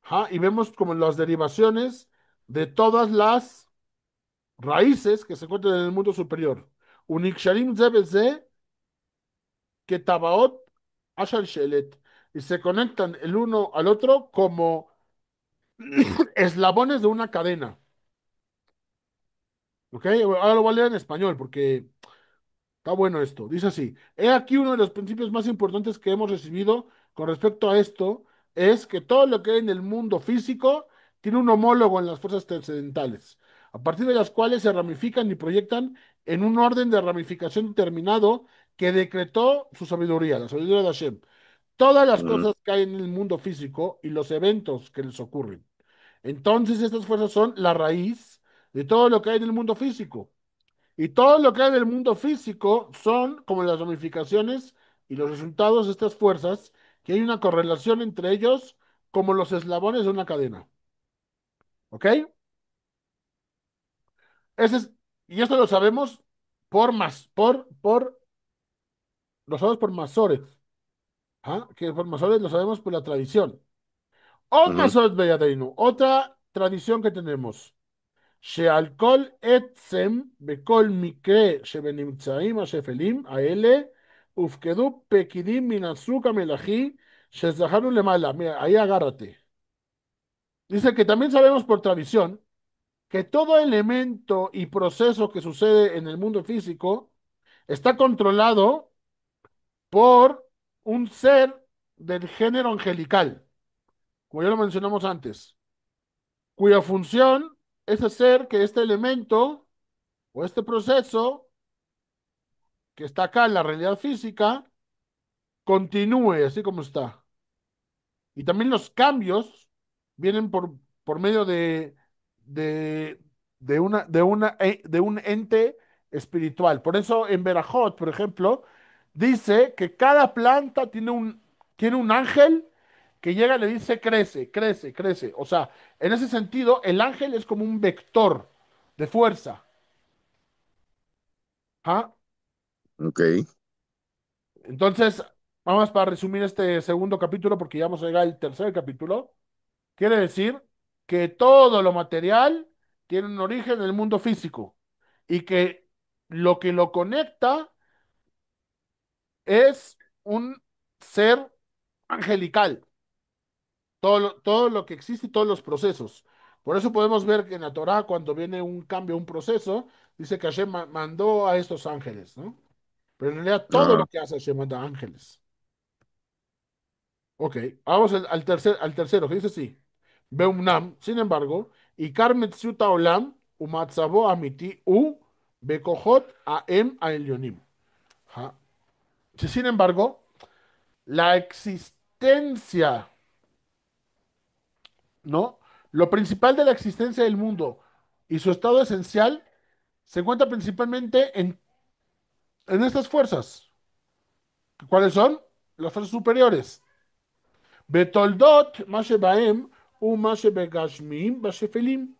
¿ja? Y vemos como las derivaciones de todas las raíces que se encuentran en el mundo superior. Uniksharim Zebeze Ketabaot Ashal Shelet. Y se conectan el uno al otro como eslabones de una cadena. ¿Ok? Ahora lo voy a leer en español porque está bueno esto. Dice así: He aquí uno de los principios más importantes que hemos recibido con respecto a esto es que todo lo que hay en el mundo físico tiene un homólogo en las fuerzas trascendentales. a partir de las cuales se ramifican y proyectan en un orden de ramificación determinado que decretó su sabiduría, la sabiduría de Hashem. Todas las ujú, cosas que hay en el mundo físico y los eventos que les ocurren. Entonces, estas fuerzas son la raíz de todo lo que hay en el mundo físico. Y todo lo que hay en el mundo físico son como las ramificaciones y los resultados de estas fuerzas, que hay una correlación entre ellos como los eslabones de una cadena. ¿Ok? Ese es, y esto lo sabemos lo sabemos por Masórez. ¿Ah? Que por Masórez lo sabemos por la tradición. Od ujú. Masórez Beyadeinu, otra tradición que tenemos. שעל כל עצם בכל מקרה שבנמצאים השפלים האלה הופקדו פקידים מן הסוג המלאכי שזכרנו למעלה. Mira, ahí agárrate. Dice que también sabemos por tradición que todo elemento y proceso que sucede en el mundo físico está controlado por un ser del género angelical, como ya lo mencionamos antes, cuya función es hacer que este elemento o este proceso que está acá en la realidad física continúe así como está. Y también los cambios vienen por medio de, de un ente espiritual. Por eso en Berajot, por ejemplo, dice que cada planta tiene un ángel que llega y le dice crece, crece, crece. O sea, en ese sentido, el ángel es como un vector de fuerza. ¿Ah? Ok. Entonces, vamos para resumir este segundo capítulo porque ya vamos a llegar al tercer capítulo. Quiere decir que todo lo material tiene un origen en el mundo físico y que lo conecta es un ser angelical, todo lo que existe y todos los procesos. Por eso podemos ver que en la Torá, cuando viene un cambio, un proceso, dice que Hashem mandó a estos ángeles, ¿no? Pero en realidad todo Ah, lo que hace Hashem manda ángeles. Ok, vamos al tercero, que dice así. Beumnam, sin embargo, y Karmet Siuta Olam, Umatzabo Amiti, U, Bekohot Aem Aelyonim. Ajá. Sí, sin embargo, la existencia, ¿no? Lo principal de la existencia del mundo y su estado esencial se encuentra principalmente en estas fuerzas. ¿Cuáles son? Las fuerzas superiores. Betoldot, Mashebaem, U Mashebegashmim, Bashefelim.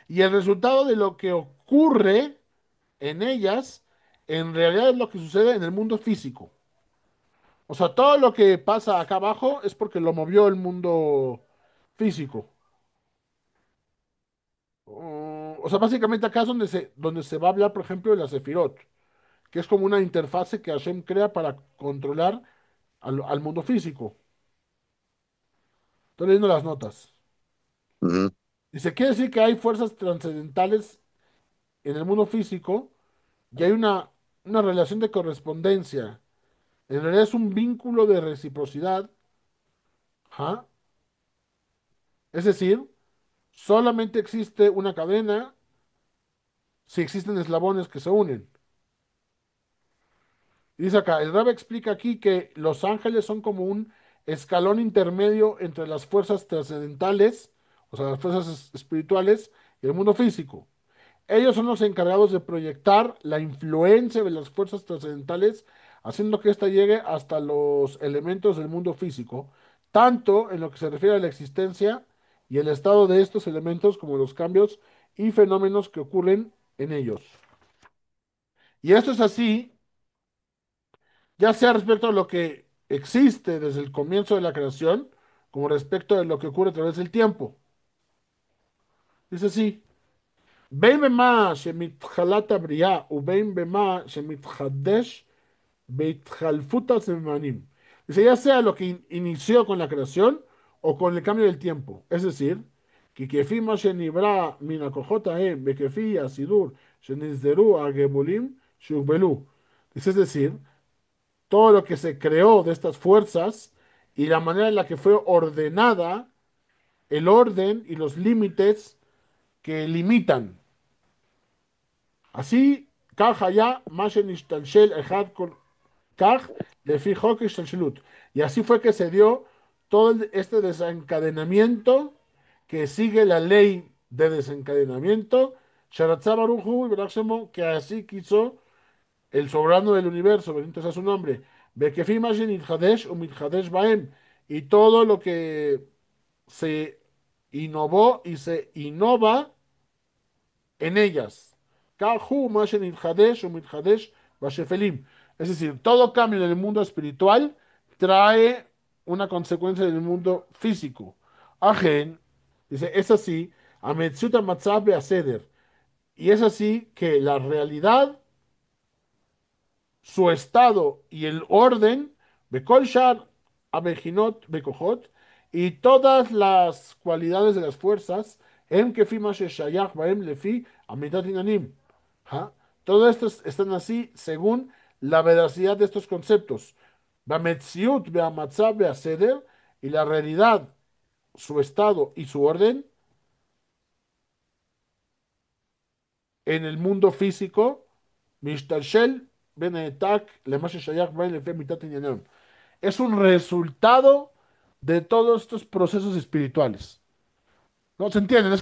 Y el resultado de lo que ocurre en ellas, en realidad es lo que sucede en el mundo físico. O sea, todo lo que pasa acá abajo es porque lo movió el mundo físico. O sea, básicamente acá es donde se va a hablar, por ejemplo, de la Sefirot, que es como una interfase que Hashem crea para controlar al mundo físico. Estoy leyendo las notas. ujú, Dice, quiere decir que hay fuerzas trascendentales en el mundo físico y hay una relación de correspondencia. En realidad es un vínculo de reciprocidad. Ajá. Es decir, solamente existe una cadena si existen eslabones que se unen. Y dice acá, el Rab explica aquí que los ángeles son como un escalón intermedio entre las fuerzas trascendentales, o sea, las fuerzas espirituales y el mundo físico. Ellos son los encargados de proyectar la influencia de las fuerzas trascendentales, haciendo que ésta llegue hasta los elementos del mundo físico, tanto en lo que se refiere a la existencia y el estado de estos elementos como los cambios y fenómenos que ocurren en ellos. Y esto es así, ya sea respecto a lo que existe desde el comienzo de la creación, como respecto de lo que ocurre a través del tiempo. Dice así. בין במה שמתחילת הבריאה ובין במה שמתחדש בהתחלפות הזמנים. Dice, ya sea lo que inició con la creación o con el cambio del tiempo. Es decir, כי כפי מה שנברא מן הכוחות ההם וכפי הסידור שנסדרו הגבולים שהוגבלו. Dice, es decir, todo lo que se creó de estas fuerzas y la manera en la que fue ordenada, el orden y los límites que limitan. Así, Kaj allá, Mashen Ishtalshel, Ejad Kaj, Lefi Hok Ishtalshelut. Y así fue que se dio todo este desencadenamiento que sigue la ley de desencadenamiento, Sharatzá Baruchu y Baruch Shemo, que así quiso el soberano del universo, bendito sea su nombre, Bekefi Mashen Ithadesh o Mithadesh Baem, y todo lo que se innovó y se innova en ellas. Kahu Mashen Ithadesh o Mithadesh Bashefelim. Es decir, todo cambio en el mundo espiritual trae una consecuencia en el mundo físico. Ajen, dice, es así, Ametsuta Matzah Beaseder. Y es así que la realidad, su estado y el orden, Bekol Shar Abejinot Bekojot, y todas las cualidades de las fuerzas, en Kefi Mashe Shayach Baem Lefi Amitat Inanim. ¿Ah? Todo esto están así según la veracidad de estos conceptos. Bametziut, Beamatzah, Beaseder, y la realidad, su estado y su orden en el mundo físico, Mishtalshel, Benetak, Lemashe Shayach, Baem Lefi Amitat Inanim. Es un resultado de todos estos procesos espirituales. ¿No se entienden?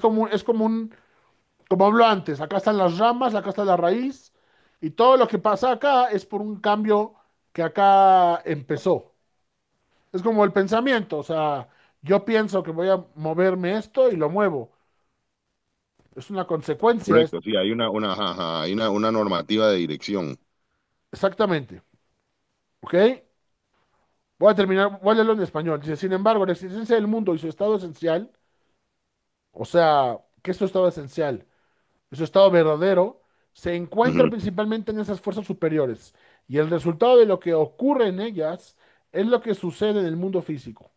Como hablo antes, acá están las ramas, acá está la raíz, y todo lo que pasa acá es por un cambio que acá empezó. Es como el pensamiento, o sea, yo pienso que voy a moverme esto y lo muevo. Es una consecuencia, Correcto, sí, hay ajá, ajá, hay una normativa de dirección. exactamente. ¿Ok? Voy a terminar, voy a leerlo en español. Dice, sin embargo, la existencia del mundo y su estado esencial, o sea, ¿qué es su estado esencial? Su estado verdadero, se encuentra Ujú. principalmente en esas fuerzas superiores. Y el resultado de lo que ocurre en ellas es lo que sucede en el mundo físico.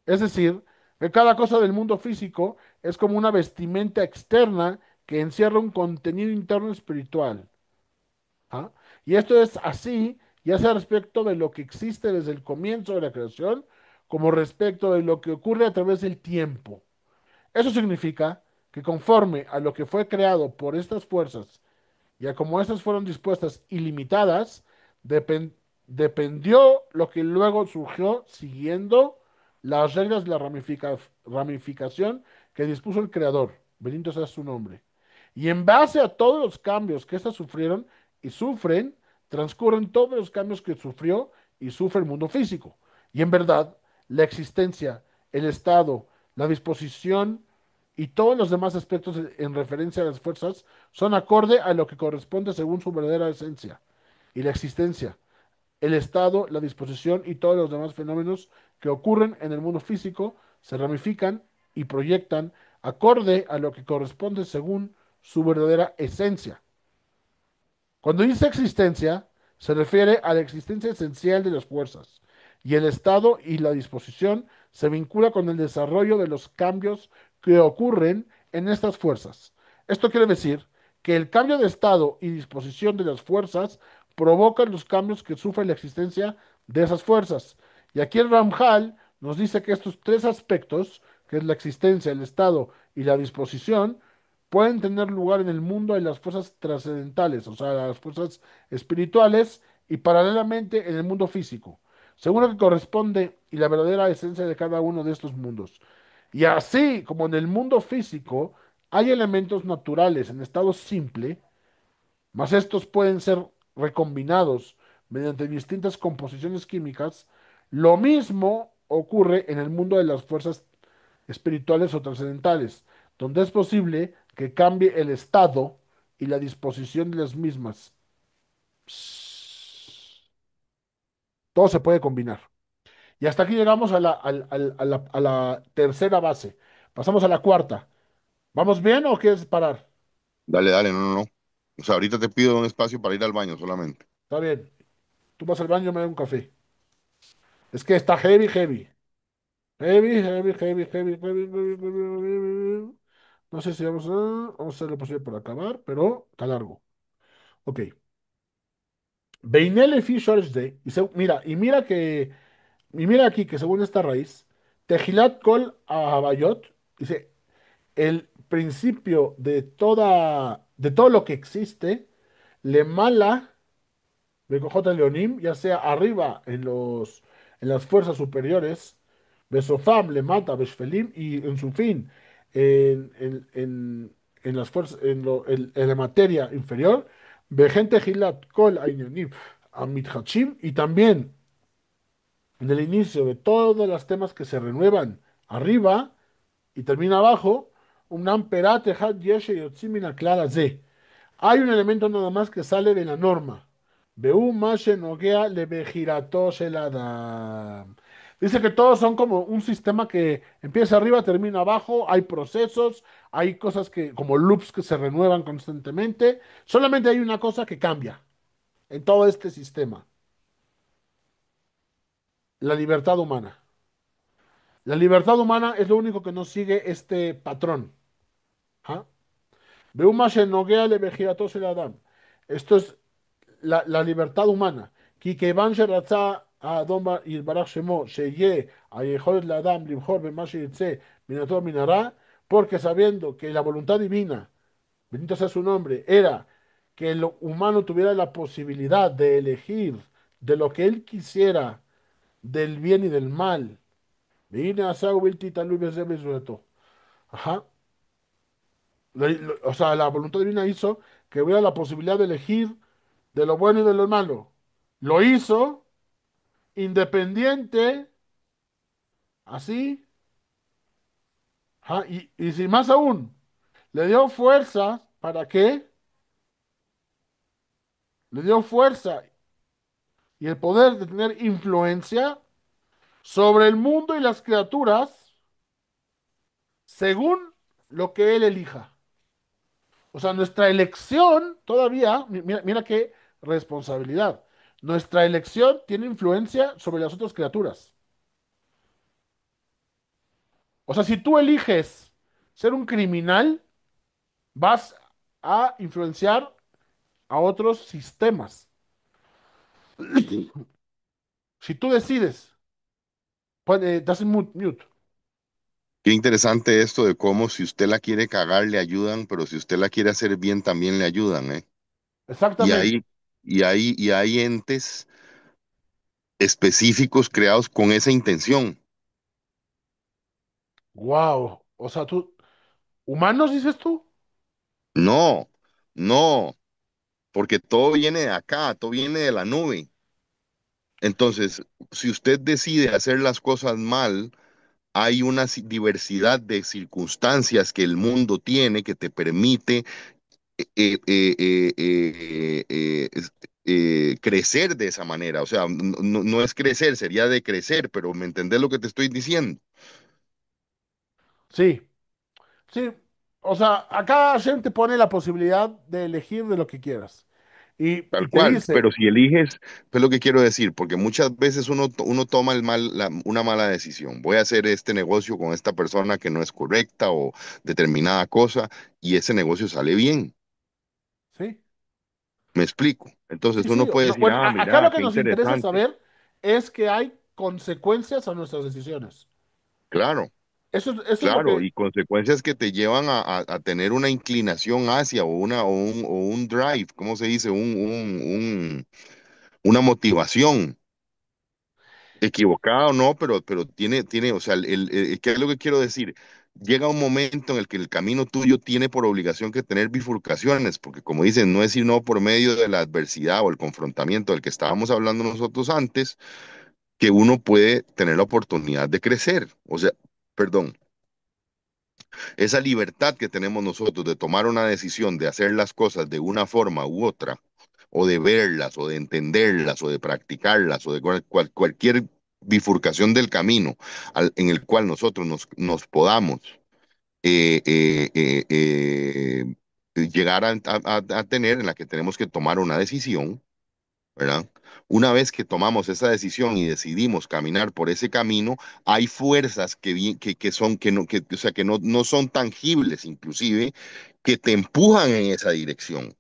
Es decir, que cada cosa del mundo físico es como una vestimenta externa que encierra un contenido interno espiritual. ¿Ah? Y esto es así, ya sea respecto de lo que existe desde el comienzo de la creación, como respecto de lo que ocurre a través del tiempo. Eso significa que conforme a lo que fue creado por estas fuerzas, y a como estas fueron dispuestas ilimitadas, depen- dependió lo que luego surgió siguiendo las reglas de la ramificación que dispuso el Creador, bendito sea su nombre. Y en base a todos los cambios que éstas sufrieron y sufren, transcurren todos los cambios que sufrió y sufre el mundo físico. Y en verdad, la existencia, el estado, la disposición y todos los demás aspectos en referencia a las fuerzas son acorde a lo que corresponde según su verdadera esencia y la existencia, el estado, la disposición y todos los demás fenómenos que ocurren en el mundo físico se ramifican y proyectan acorde a lo que corresponde según su verdadera esencia. Cuando dice existencia, se refiere a la existencia esencial de las fuerzas, y el estado y la disposición se vincula con el desarrollo de los cambios que ocurren en estas fuerzas. Esto quiere decir que el cambio de estado y disposición de las fuerzas provocan los cambios que sufre la existencia de esas fuerzas. Y aquí el Ramjal nos dice que estos tres aspectos, que es la existencia, el estado y la disposición, pueden tener lugar en el mundo de las fuerzas trascendentales, o sea, las fuerzas espirituales, y paralelamente en el mundo físico, según lo que corresponde y la verdadera esencia de cada uno de estos mundos. Y así como en el mundo físico hay elementos naturales en estado simple, mas estos pueden ser recombinados mediante distintas composiciones químicas, lo mismo ocurre en el mundo de las fuerzas espirituales o trascendentales, donde es posible que cambie el estado y la disposición de las mismas. Todo se puede combinar. Y hasta aquí llegamos a la tercera base. Pasamos a la cuarta. ¿Vamos bien o quieres parar? Dale, dale, no, no, no. O sea, ahorita te pido un espacio para ir al baño solamente. Está bien. Tú vas al baño, me da un café. Es que está heavy, heavy. Heavy, heavy, heavy, heavy, heavy, heavy, heavy, heavy. No sé si vamos a hacer lo posible por acabar, pero está largo. Ok. Beinele Fish de. Y mira aquí que según esta raíz, Tejilat Kol Abayot, dice. el principio de todo lo que existe, le mala J. Leonim, ya sea arriba en las fuerzas superiores, Besofam le mata Besfelim y en su fin, en, en, en, en las fuerzas, en la materia inferior, Vegente Gilat Kol Ainyonim Amithachim, y también en el inicio de todos los temas que se renuevan arriba y termina abajo, un amperate had yeshe yotzim min הכלל הזה. Hay un elemento nada más que sale de la norma. Be'u ma shenogea lebejirato shel adam. Dice que todos son como un sistema que empieza arriba, termina abajo, hay procesos, hay cosas que, como loops que se renuevan constantemente. Solamente hay una cosa que cambia en todo este sistema, la libertad humana. La libertad humana es lo único que no sigue este patrón. ¿Ah? Beuma shenogea lebejirato shel adam. Esto es la libertad humana. כי כיוון שרצה האדון יתברך שמו שיהיה היכולת לאדם לבחור במה שירצה מן הטוב ומן הרע, porque sabiendo que la voluntad divina, bendito sea su nombre, era que el humano tuviera la posibilidad de elegir de lo que él quisiera, del bien y del mal. והנה עשה ובלתי תלוי בזה בזולתו. Ajá. O sea, la voluntad divina hizo que hubiera la posibilidad de elegir de lo bueno y de lo malo. Lo hizo independiente, así, ajá, y sin más aún, le dio fuerza, ¿para qué? Le dio fuerza y el poder de tener influencia sobre el mundo y las criaturas según lo que él elija. O sea, nuestra elección todavía, mira, mira qué responsabilidad. Nuestra elección tiene influencia sobre las otras criaturas. O sea, si tú eliges ser un criminal, vas a influenciar a otros sistemas. Si tú decides, te hacen mute. Qué interesante esto de cómo si usted la quiere cagar, le ayudan, pero si usted la quiere hacer bien, también le ayudan, ¿eh? Y Exactamente. hay, y hay entes específicos creados con esa intención. Wow. O sea, tú, ¿humanos dices tú? No, no, porque todo viene de acá, todo viene de la nube. Entonces, si usted decide hacer las cosas mal, hay una diversidad de circunstancias que el mundo tiene que te permite crecer de esa manera. O sea, no es crecer, sería de crecer, pero ¿me entendés lo que te estoy diciendo? Sí, sí. O sea, acá Hashem te pone la posibilidad de elegir de lo que quieras. Y Tal te cual, dice, pero si eliges, es lo que quiero decir, porque muchas veces uno toma una mala decisión. Voy a hacer este negocio con esta persona que no es correcta o determinada cosa, y ese negocio sale bien. sí, Me explico. Entonces sí, sí. uno puede No, decir, bueno, ah, acá mira, lo que qué nos interesa interesante. saber es que hay consecuencias a nuestras decisiones. Claro. Eso es lo Claro, que, y consecuencias que te llevan a tener una inclinación hacia o un drive, ¿cómo se dice? Una motivación. Equivocada o no, pero tiene, o sea, ¿qué es lo que quiero decir? Llega un momento en el que el camino tuyo tiene por obligación que tener bifurcaciones, porque como dicen, no es sino por medio de la adversidad o el confrontamiento del que estábamos hablando nosotros antes, que uno puede tener la oportunidad de crecer. O sea, perdón. Esa libertad que tenemos nosotros de tomar una decisión, de hacer las cosas de una forma u otra, o de verlas, o de entenderlas, o de practicarlas, o de cualquier bifurcación del camino en el cual nosotros nos podamos eh, eh, eh, llegar a tener, en la que tenemos que tomar una decisión, ¿verdad? Una vez que tomamos esa decisión y decidimos caminar por ese camino, hay fuerzas que son, que no, que, o sea, que no son tangibles, inclusive, que te empujan en esa dirección.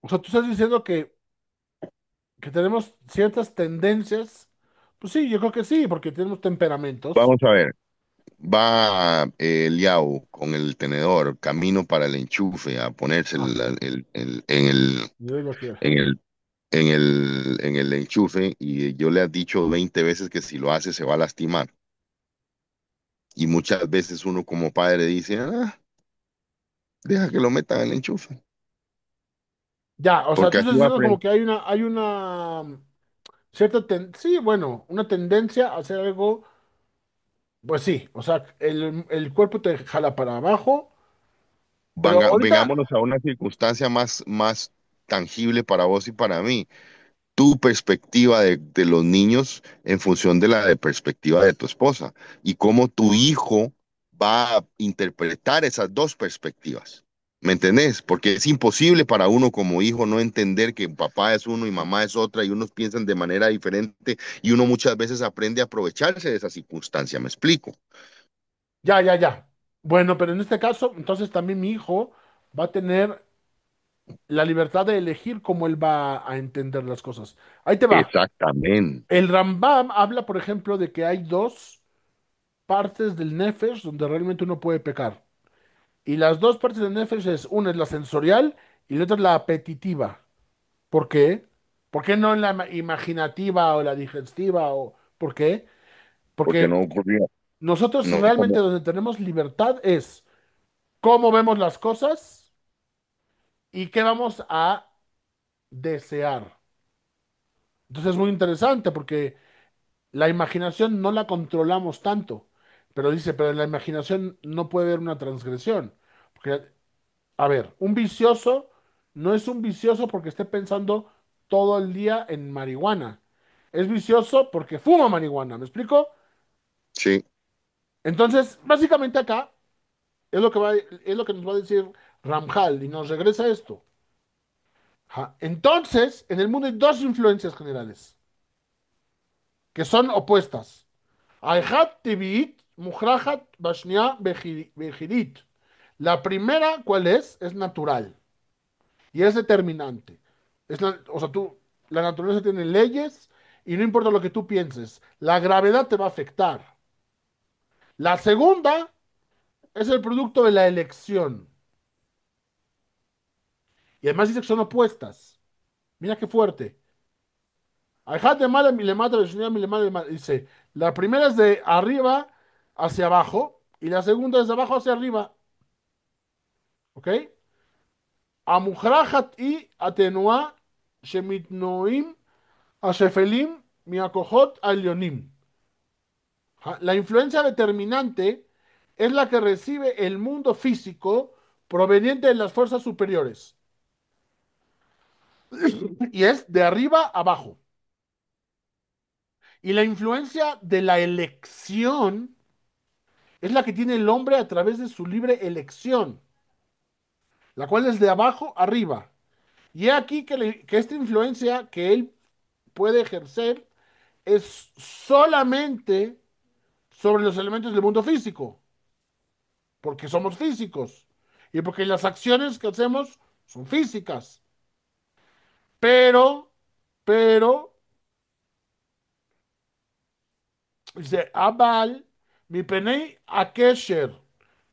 o sea, tú estás diciendo que tenemos ciertas tendencias. Pues sí, yo creo que sí, porque tenemos temperamentos. Vamos a ver. va Liao con el tenedor camino para el enchufe a ponerse Ah, yo digo aquí. en el, en el enchufe y yo le he dicho 20 veces que si lo hace se va a lastimar. Y muchas veces uno como padre dice, ah, deja que lo metan en el enchufe, Ya, o sea, tú porque estás así va a diciendo como aprender. que hay una sí, bueno, una tendencia a hacer algo, pues sí, o sea, el cuerpo te jala para abajo, pero ahorita, Vengámonos a una circunstancia más tangible para vos y para mí. Tu perspectiva de los niños en función de la de perspectiva de tu esposa y cómo tu hijo va a interpretar esas dos perspectivas. ¿Me entendés? Porque es imposible para uno como hijo no entender que papá es uno y mamá es otra y unos piensan de manera diferente y uno muchas veces aprende a aprovecharse de esa circunstancia. ¿Me explico? ya, ya, ya. Bueno, pero en este caso, entonces también mi hijo va a tener la libertad de elegir cómo él va a entender las cosas. Ahí te va. Exactamente. El Rambam habla, por ejemplo, de que hay dos partes del Nefesh donde realmente uno puede pecar. Y las dos partes del Nefesh es, una es la sensorial y la otra es la apetitiva. ¿Por qué? ¿Por qué no en la imaginativa o la digestiva? ¿Por qué? Porque no Porque ocurrió. nosotros No, realmente como, donde tenemos libertad es cómo vemos las cosas y qué vamos a desear. Entonces es muy interesante porque la imaginación no la controlamos tanto, pero dice, pero en la imaginación no puede haber una transgresión. Porque, a ver, un vicioso no es un vicioso porque esté pensando todo el día en marihuana. Es vicioso porque fuma marihuana, ¿me explico? sí, Entonces, básicamente acá es lo que nos va a decir Ramjal y nos regresa esto. Ajá. Entonces, en el mundo hay dos influencias generales que son opuestas. Aejat Tibiit, Mujrahat Bashnia Bejirit. La primera, ¿cuál es? Es natural y es determinante. O sea, la naturaleza tiene leyes y no importa lo que tú pienses, la gravedad te va a afectar. La segunda es el producto de la elección. Y además dice que son opuestas. Mira qué fuerte. Aejat de mala milemata, Bashnia milemata, dice, la primera es de arriba hacia abajo y la segunda es de abajo hacia arriba. ¿Ok? המוכרחת היא התנועה שמתנועים השפלים מהכוחות העליונים. La influencia determinante es la que recibe el mundo físico proveniente de las fuerzas superiores y es de arriba a abajo. Y la influencia de la elección es la que tiene el hombre a través de su libre elección, la cual es de abajo arriba. Y he aquí que esta influencia que él puede ejercer es solamente sobre los elementos del mundo físico, porque somos físicos y porque las acciones que hacemos son físicas. Pero, pero, dice, Abal, mi penei akesher,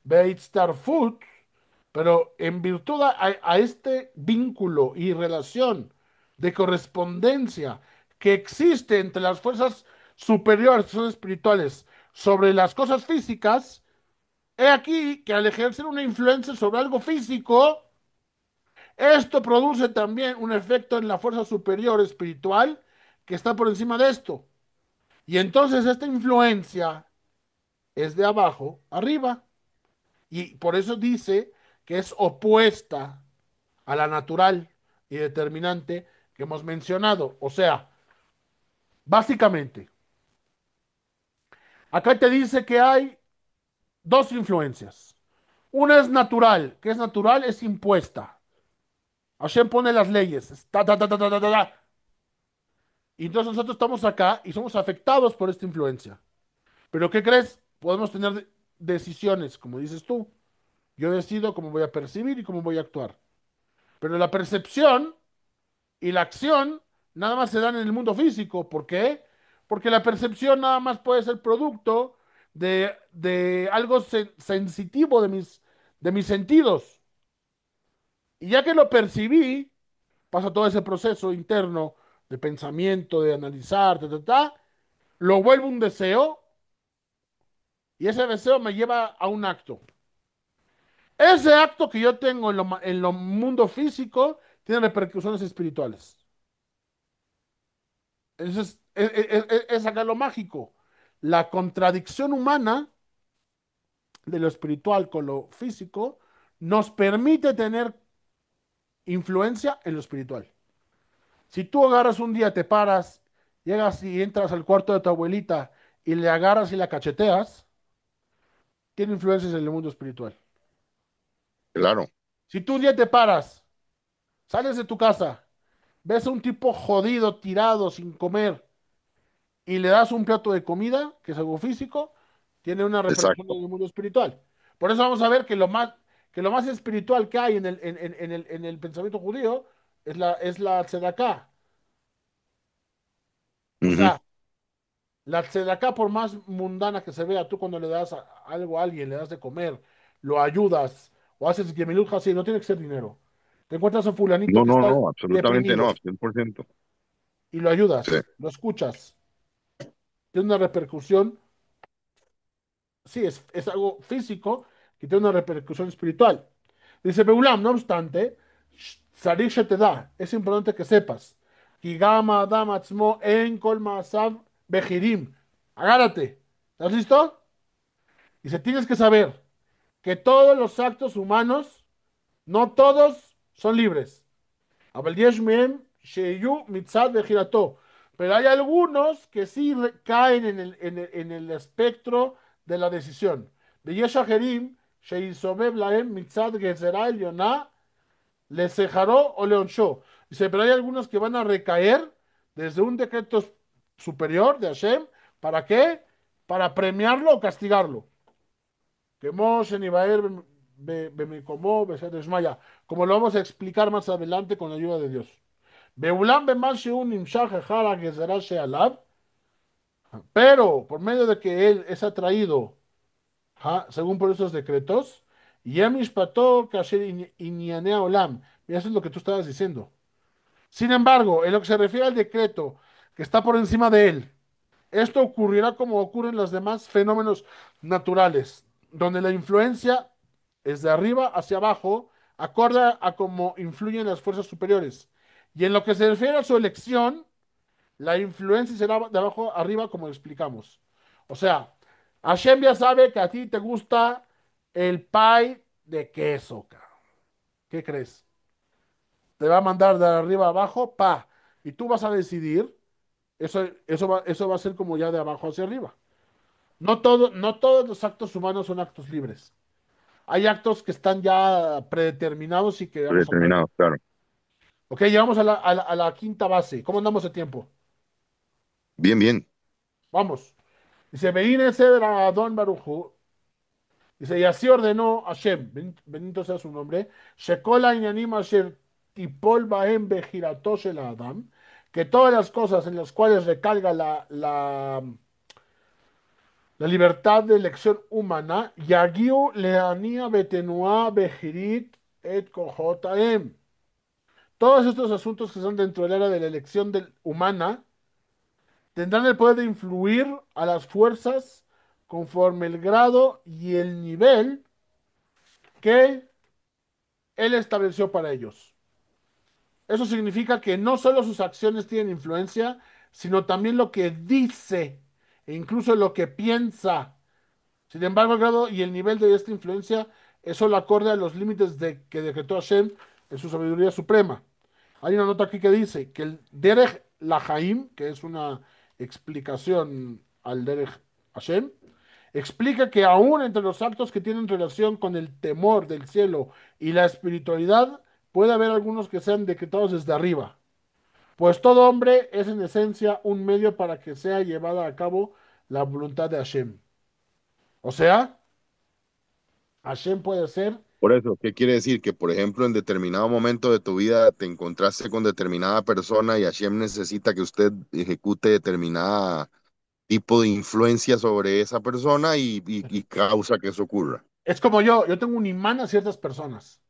beitstarfut, pero en virtud a este vínculo y relación de correspondencia que existe entre las fuerzas superiores, que son espirituales, sobre las cosas físicas, he aquí que al ejercer una influencia sobre algo físico, esto produce también un efecto en la fuerza superior espiritual que está por encima de esto. Y entonces esta influencia es de abajo arriba. Y por eso dice que es opuesta a la natural y determinante que hemos mencionado. O sea, básicamente, acá te dice que hay dos influencias. Una es natural, que es natural, es impuesta. Hashem pone las leyes. Ta, ta, ta, ta, ta, ta, ta. Y entonces nosotros estamos acá y somos afectados por esta influencia. Pero ¿qué crees? Podemos tener decisiones, como dices tú. Yo decido cómo voy a percibir y cómo voy a actuar. Pero la percepción y la acción nada más se dan en el mundo físico. ¿Por qué? Porque la percepción nada más puede ser producto de algo sensitivo de mis sentidos. Y ya que lo percibí, pasa todo ese proceso interno de pensamiento, de analizar, lo vuelvo un deseo y ese deseo me lleva a un acto. Ese acto que yo tengo en lo mundo físico tiene repercusiones espirituales. Entonces, es acá lo mágico. La contradicción humana de lo espiritual con lo físico nos permite tener influencia en lo espiritual. Si tú agarras un día, te paras, llegas y entras al cuarto de tu abuelita y le agarras y la cacheteas, tiene influencias en el mundo espiritual. Claro, Si tú un día te paras, sales de tu casa, ves a un tipo jodido, tirado, sin comer, y le das un plato de comida, que es algo físico, tiene una repercusión exacto. en el mundo espiritual. Por eso vamos a ver que lo más espiritual que hay en el pensamiento judío es la tzedaká. O Ujú. sea, la tzedaká, por más mundana que se vea, tú cuando le das algo a alguien, le das de comer, lo ayudas o haces que así, no tiene que ser dinero. Te encuentras a un fulanito No, que no, está no, absolutamente deprimido no, 100%. y lo Sí. ayudas, lo escuchas, tiene una repercusión. Sí, es algo físico que tiene una repercusión espiritual. Dice Beulam, no obstante, Sarich te da, es importante que sepas. Kigama Adam Atzmo en Kol Maasav Bejirim. Agárrate. ¿Estás listo? Dice, tienes que saber que todos los actos humanos, no todos son libres. אבל יש מהם שיהיו מצד בחירתו. Pero hay algunos que sí caen en el espectro de la decisión. ויש אחרים שיסובב להם מצד גזרה עליונה לשכרו o לעונשו. Dice, pero hay algunos que van a recaer desde un decreto superior de Hashem. ¿Para qué? Para premiarlo o castigarlo. Que Moshe ni Baer Bemekomó, Desmaya. Como lo vamos a explicar más adelante con la ayuda de Dios. Beulam bema שהוא נמשך אחר הגזרה שעליו, pero por medio de que él es atraído, según por esos decretos, יהיה משפטו כאשר ענייני העולם. Mira, eso es lo que tú estabas diciendo. Sin embargo, en lo que se refiere al decreto que está por encima de él, esto ocurrirá como ocurren los demás fenómenos naturales, donde la influencia es de arriba hacia abajo, acorde a cómo influyen las fuerzas superiores. Y en lo que se refiere a su elección, la influencia será de abajo arriba, como explicamos. O sea, Hashem ya sabe que a ti te gusta el pie de queso, cabrón. ¿Qué crees? Te va a mandar de arriba a abajo, pa. Y tú vas a decidir, eso va a ser como ya de abajo hacia arriba. No todos los actos humanos son actos libres. Hay actos que están ya predeterminados y que vamos a ver. Predeterminado, claro. Ok, llegamos a la quinta base. ¿Cómo andamos de tiempo? Bien, bien. Vamos. Dice, Veine Cedra Adón Barujú. Dice, y así ordenó Hashem, bendito sea su nombre, Shekola Inyanim Asher Tipol Bahem Bejirato Shel Adam, que todas las cosas en las cuales recarga la libertad de elección humana, Yagiu Leania Betenua Bejirit et Kohotaem. Todos estos asuntos que son dentro del área de la elección humana tendrán el poder de influir a las fuerzas conforme el grado y el nivel que él estableció para ellos. Eso significa que no solo sus acciones tienen influencia, sino también lo que dice e incluso lo que piensa. Sin embargo, el grado y el nivel de esta influencia es solo acorde a los límites que decretó Hashem en su sabiduría suprema. Hay una nota aquí que dice que el Derech Lahaim, que es una explicación al Derech Hashem, explica que aún entre los actos que tienen relación con el temor del cielo y la espiritualidad, puede haber algunos que sean decretados desde arriba. Pues todo hombre es en esencia un medio para que sea llevada a cabo la voluntad de Hashem. O sea, Hashem puede ser, Por eso, ¿qué quiere decir? Que, por ejemplo, en determinado momento de tu vida te encontraste con determinada persona y Hashem necesita que usted ejecute determinada tipo de influencia sobre esa persona y causa que eso ocurra. Es como yo tengo un imán a ciertas personas.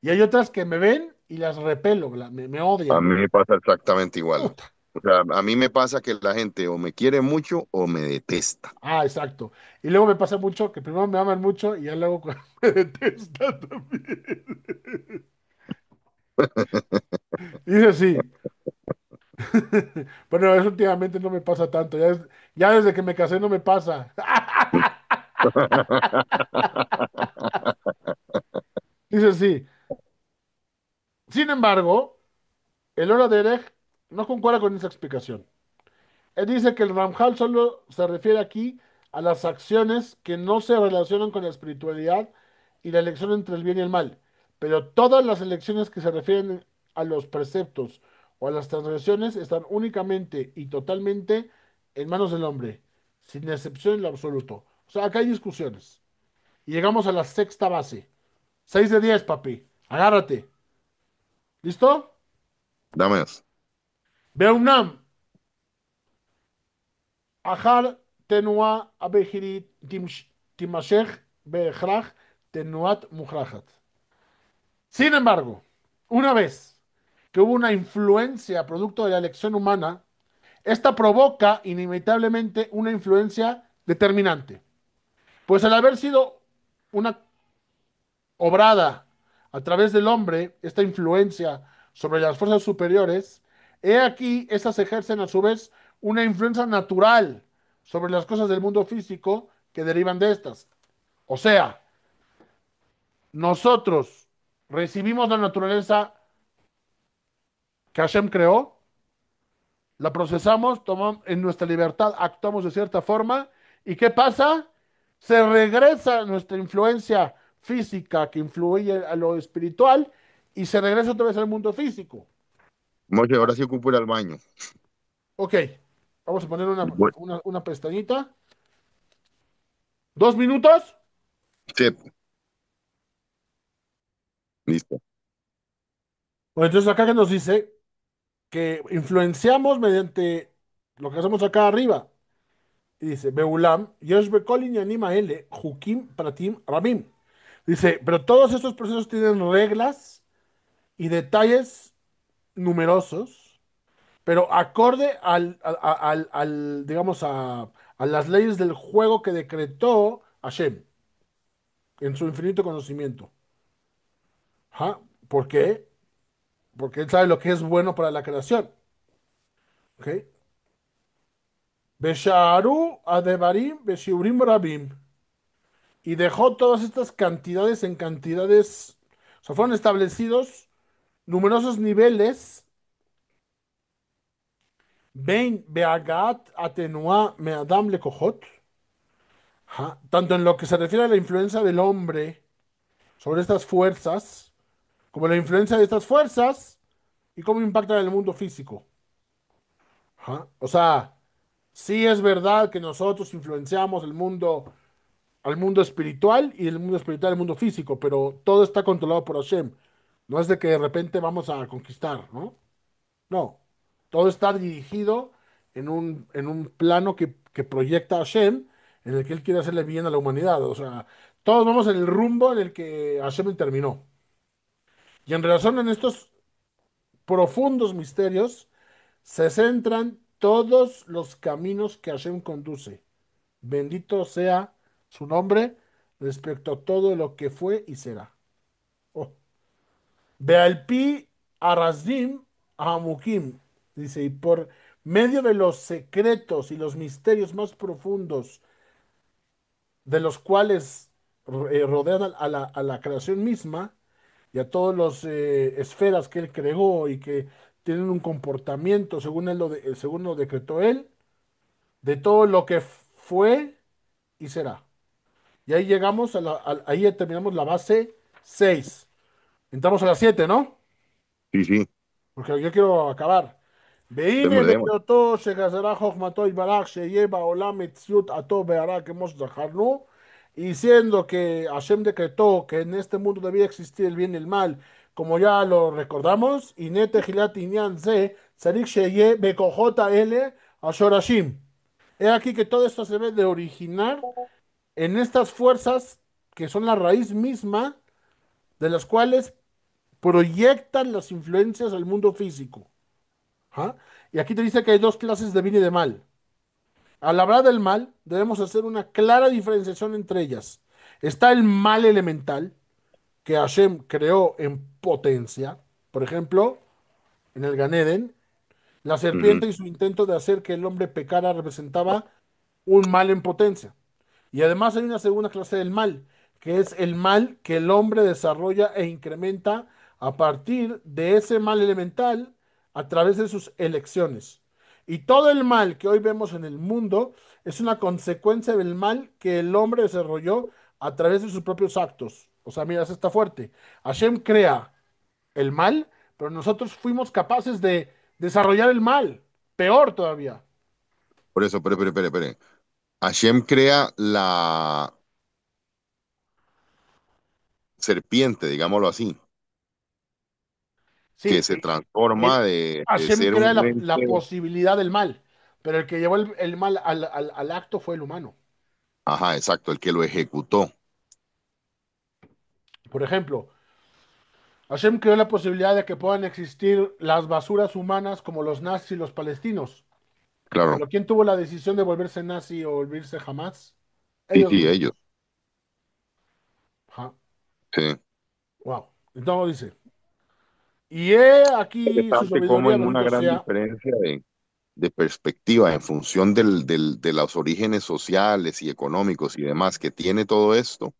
Y hay otras que me ven y las repelo, me A odian. mí me pasa exactamente igual. Puta. O sea, a mí me pasa que la gente o me quiere mucho o me detesta. Ah, exacto. Y luego me pasa mucho que primero me aman mucho y ya luego me detestan también. Dice así. Bueno, eso últimamente no me pasa tanto. Ya desde que me casé no me pasa. Dice así. Sin embargo, el Ora Derech no concuerda con esa explicación. Él dice que el Ramjal solo se refiere aquí a las acciones que no se relacionan con la espiritualidad y la elección entre el bien y el mal, pero todas las elecciones que se refieren a los preceptos o a las transgresiones están únicamente y totalmente en manos del hombre, sin excepción en lo absoluto. O sea, acá hay discusiones. Y llegamos a la sexta base. 6 de 10, papi. Agárrate. ¿Listo? Dame eso. Beunam, אחר תנועה הבכירית תימשך בהכרח תנועת מוכרחת. Sin embargo, una vez que hubo una influencia producto de la elección humana, esta provoca inevitablemente una influencia determinante. Pues al haber sido una obrada a través del hombre, esta influencia sobre las fuerzas superiores, he aquí, estas ejercen a su vez una influencia natural sobre las cosas del mundo físico que derivan de estas. O sea, nosotros recibimos la naturaleza que Hashem creó, la procesamos, tomamos en nuestra libertad, actuamos de cierta forma, ¿y qué pasa? Se regresa nuestra influencia física que influye a lo espiritual y se regresa otra vez al mundo físico. Moche, ahora sí ocupo ir al baño. Ok, vamos a poner Bueno, una pestañita. 2 minutos. sí, listo. Pues entonces acá que nos dice que influenciamos mediante lo que hacemos acá arriba. Y dice, Beulam, Yesh Bekol Inyanim Haele, Hukim Pratim Rabim. Dice, pero todos estos procesos tienen reglas y detalles numerosos, pero acorde digamos, a las leyes del juego que decretó Hashem en su infinito conocimiento. Ajá. ¿Por qué? Porque él sabe lo que es bueno para la creación. ¿Ok? Besharu adevarim beshiurim rabim. Y dejó todas estas cantidades en cantidades, o sea, fueron establecidos numerosos niveles, Bein Beagat Atenua Meadam Lekohot, tanto en lo que se refiere a la influencia del hombre sobre estas fuerzas, como la influencia de estas fuerzas y cómo impactan en el mundo físico. Ajá. O sea, sí es verdad que nosotros influenciamos el mundo al mundo espiritual y el mundo espiritual al mundo físico, pero todo está controlado por Hashem. No es de que de repente vamos a conquistar, ¿no? No. Todo está dirigido en un plano que proyecta Hashem, en el que él quiere hacerle bien a la humanidad. O sea, todos vamos en el rumbo en el que Hashem determinó. Y en relación en estos profundos misterios, se centran todos los caminos que Hashem conduce. Bendito sea su nombre respecto a todo lo que fue y será. Oh. Bealpi Arazdim Amukim, dice, y por medio de los secretos y los misterios más profundos de los cuales rodean a la creación misma y a todas las esferas que él creó y que tienen un comportamiento según lo decretó él, de todo lo que fue y será. Y ahí llegamos ahí terminamos la base 6. Entramos a la 7, ¿no? Sí, sí, Porque yo quiero acabar. והנה démosle, démosle. בהיותו שגזרה חוכמתו יתברך שיהיה בעולם מציאות עתו והרע כמו שזכרנו, y siendo que Hashem decretó que en este mundo debía existir el bien y el mal, como ya lo recordamos, הנה תחילת עניין זה צריך שיהיה בכוחות האלה השורשים. He aquí que todo esto se debe de originar en estas fuerzas que son la raíz misma de las cuales proyectan las influencias al mundo físico. ¿Ah? Y aquí te dice que hay dos clases de bien y de mal. Al hablar del mal, debemos hacer una clara diferenciación entre ellas. Está el mal elemental, que Hashem creó en potencia. Por ejemplo, en el Ganeden, la Ujú. serpiente y su intento de hacer que el hombre pecara representaba un mal en potencia. Y además hay una segunda clase del mal, que es el mal que el hombre desarrolla e incrementa a partir de ese mal elemental a través de sus elecciones. Y todo el mal que hoy vemos en el mundo es una consecuencia del mal que el hombre desarrolló a través de sus propios actos. O sea, mira, eso está fuerte. Hashem crea el mal, pero nosotros fuimos capaces de desarrollar el mal. Peor todavía. Por eso, pero. Hashem crea la serpiente, digámoslo así, que Sí, se transforma el, de Hashem ser crea un la ente, posibilidad del mal, pero el que llevó el mal al acto fue el humano. ajá, exacto, el que lo ejecutó, Por ejemplo, Hashem creó la posibilidad de que puedan existir las basuras humanas como los nazis y los palestinos. claro, Pero ¿quién tuvo la decisión de volverse nazi o volverse jamás? sí, Ellos sí, ellos, mismos. Ajá. sí. Wow. Entonces dice, y he aquí su Interesante cómo sabiduría, en una bendito gran sea. diferencia de perspectiva en función de los orígenes sociales y económicos y demás que tiene todo esto,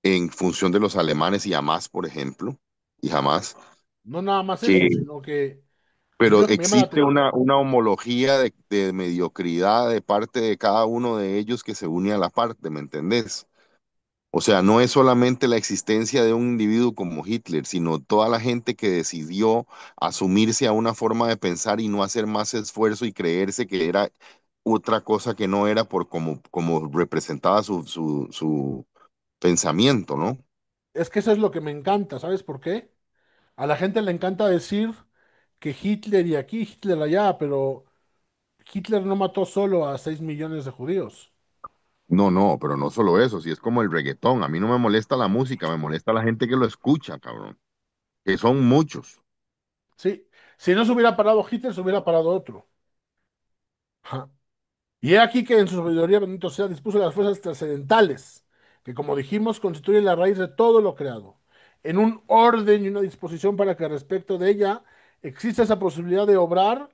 en función de los alemanes y Hamas, por ejemplo, y Hamas, No nada más eso, que sino que a mí pero lo que me llama la existe atención, una homología de mediocridad de parte de cada uno de ellos que se une a la parte, ¿me entendés? O sea, no es solamente la existencia de un individuo como Hitler, sino toda la gente que decidió asumirse a una forma de pensar y no hacer más esfuerzo y creerse que era otra cosa que no era por como representaba su pensamiento, ¿no? es que eso es lo que me encanta, ¿sabes por qué? A la gente le encanta decir que Hitler y aquí, Hitler allá, pero Hitler no mató solo a 6 millones de judíos. No, no, pero no solo eso, si es como el reggaetón, a mí no me molesta la música, me molesta la gente que lo escucha, cabrón, que son muchos. Sí, si no se hubiera parado Hitler, se hubiera parado otro. Ajá. Y he aquí que en su sabiduría, bendito sea, dispuso las fuerzas trascendentales, que como dijimos, constituyen la raíz de todo lo creado, en un orden y una disposición para que respecto de ella exista esa posibilidad de obrar,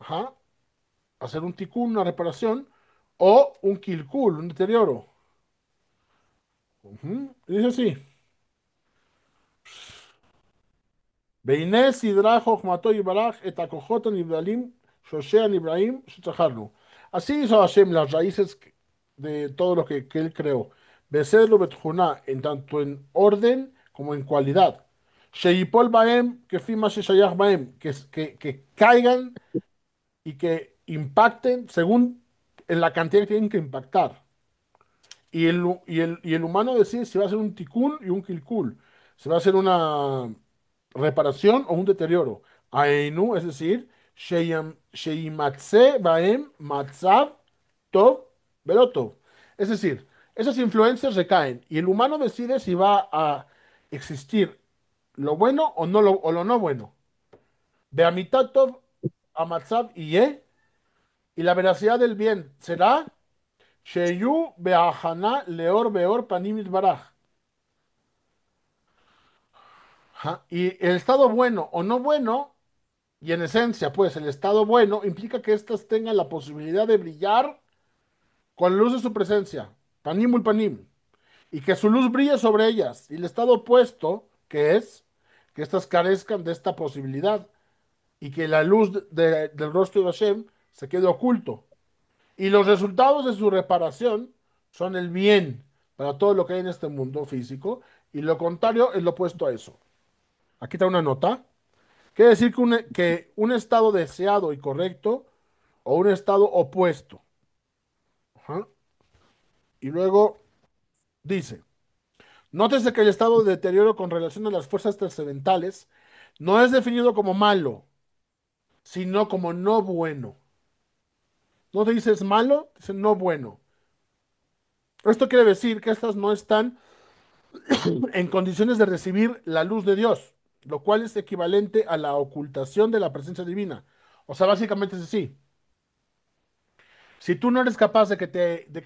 ajá, hacer un tikkun, una reparación, o un kilkul, un deterioro. Ujú. Y dice así. והנה סדרה חוכמתו יברך את הכוחות הנבדלים שושע נבראים שצריכנו. Así hizo Hashem las raíces de todo lo que él creó. Becerlo betjuná, en tanto en orden como en cualidad. Sheipol baem, que fima sheshayach baem, que caigan y que impacten según en la cantidad que tienen que impactar. Y el humano decide si va a hacer un tikkun y un kilkul. Si va a hacer una reparación o un deterioro. Ainu, es decir, Sheimatse Baem Matzav Tov Velotov. Es decir, esas influencias recaen y el humano decide si va a existir lo bueno o no o lo no bueno. Beamitat Tov Amatzav Iye, y la veracidad del bien será Sheyu Beahana Leor Beor Panim Baraj. Ajá. Y el estado bueno o no bueno, y en esencia, pues el estado bueno implica que éstas tengan la posibilidad de brillar con la luz de su presencia, panim panim, y que su luz brille sobre ellas. Y el estado opuesto, que es que éstas carezcan de esta posibilidad y que la luz del rostro de Hashem se quede oculto. Y los resultados de su reparación son el bien para todo lo que hay en este mundo físico, y lo contrario es lo opuesto a eso. Aquí está una nota. Quiere decir que un estado deseado y correcto o un estado opuesto. Ajá. Y luego dice, nótese que el estado de deterioro con relación a las fuerzas trascendentales no es definido como malo, sino como no bueno. No te dice es malo, dice no bueno. Esto quiere decir que estas no están en condiciones de recibir la luz de Dios, lo cual es equivalente a la ocultación de la presencia divina. O sea, básicamente es así. Si tú no eres capaz de que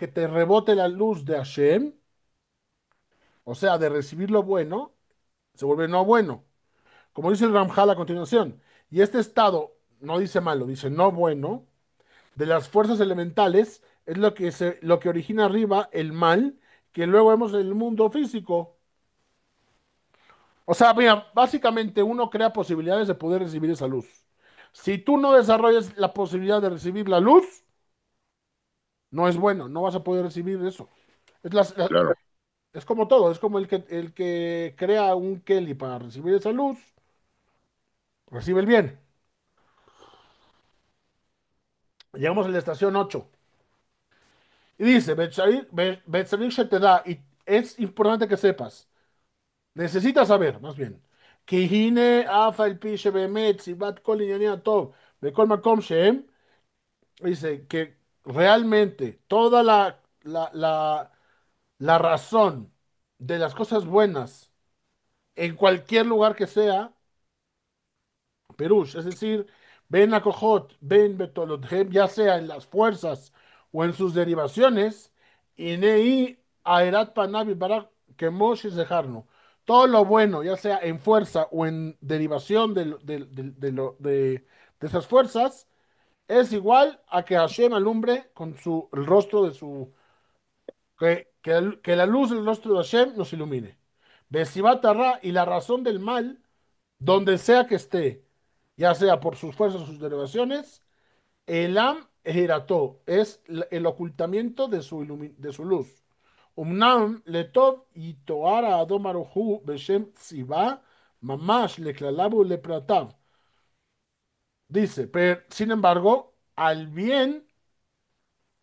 te rebote la luz de Hashem, o sea, de recibir lo bueno, se vuelve no bueno. Como dice el Ramjal a continuación. Y este estado, no dice malo, dice no bueno, de las fuerzas elementales es lo que origina arriba el mal que luego vemos en el mundo físico. O sea, mira, básicamente uno crea posibilidades de poder recibir esa luz. Si tú no desarrollas la posibilidad de recibir la luz, no es bueno, no vas a poder recibir eso. Es, Claro. es como todo, es como el que crea un Kelly para recibir esa luz, recibe el bien. Llegamos a la estación 8 y dice, Betsarik te da, y es importante que sepas, necesitas saber, más bien, que hine afa el piche bemet, sibat kol inyanea tov, bekol makom shehem, dice que realmente toda la razón de las cosas buenas en cualquier lugar que sea, Perush, es decir, ven a Cojot, ven Betolotjem, ya sea en las fuerzas o en sus derivaciones, y Nei Aerat Panavi Barak Kemosh Zeharno. Todo lo bueno, ya sea en fuerza o en derivación de esas fuerzas, es igual a que Hashem alumbre con el rostro de su. Que la luz del rostro de Hashem nos ilumine. Besibat Ra y la razón del mal, donde sea que esté, ya sea por sus fuerzas o sus derivaciones, Elam Ehirató es el ocultamiento de su luz. Umnam letov y toara adom aruhu beshem tziva mamash leklalabu lepratav. Dice, pero sin embargo, al bien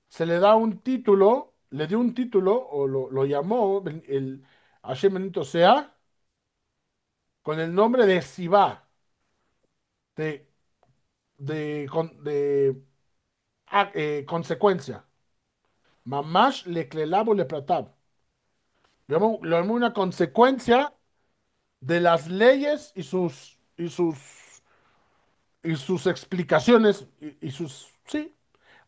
se le da un título, le dio un título, o lo llamó el Hashem bendito sea, con el nombre de Sibá, de, de consecuencia. Mamash le clelabo le pratab. Lo llamó una consecuencia de las leyes y sus explicaciones y sus, sí.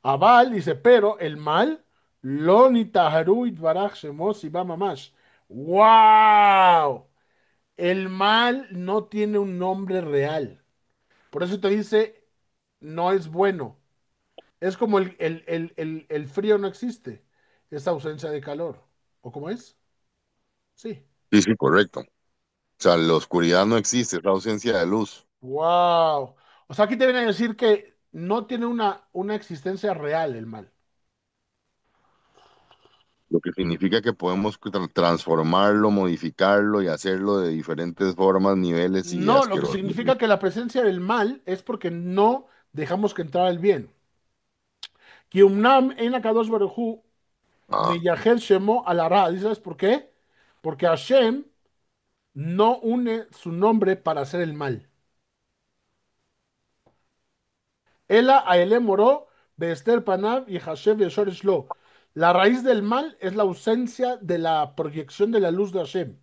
Aval dice, pero el mal, lo ni taharu itbaraj shemo siba mamash. ¡Wow! El mal no tiene un nombre real. Por eso te dice, no es bueno. Es como el frío no existe. Es ausencia de calor. ¿O cómo es? Sí. Sí, sí, correcto. O sea, la oscuridad no existe, es la ausencia de luz, ¡Wow! O sea, aquí te viene a decir que no tiene una existencia real el mal. lo que significa que podemos transformarlo, modificarlo y hacerlo de diferentes formas, niveles y No, lo que asquerosos. significa que la presencia del mal es porque no dejamos que entrara el bien. Kiumnam en Akadosh Baruj Ah, Meyahed Shemo al Ara. ¿Sabes por qué? Porque Hashem no une su nombre para hacer el mal. Ela Aele moró, Esther Panav y Hashem Yeshorish Lo. La raíz del mal es la ausencia de la proyección de la luz de Hashem.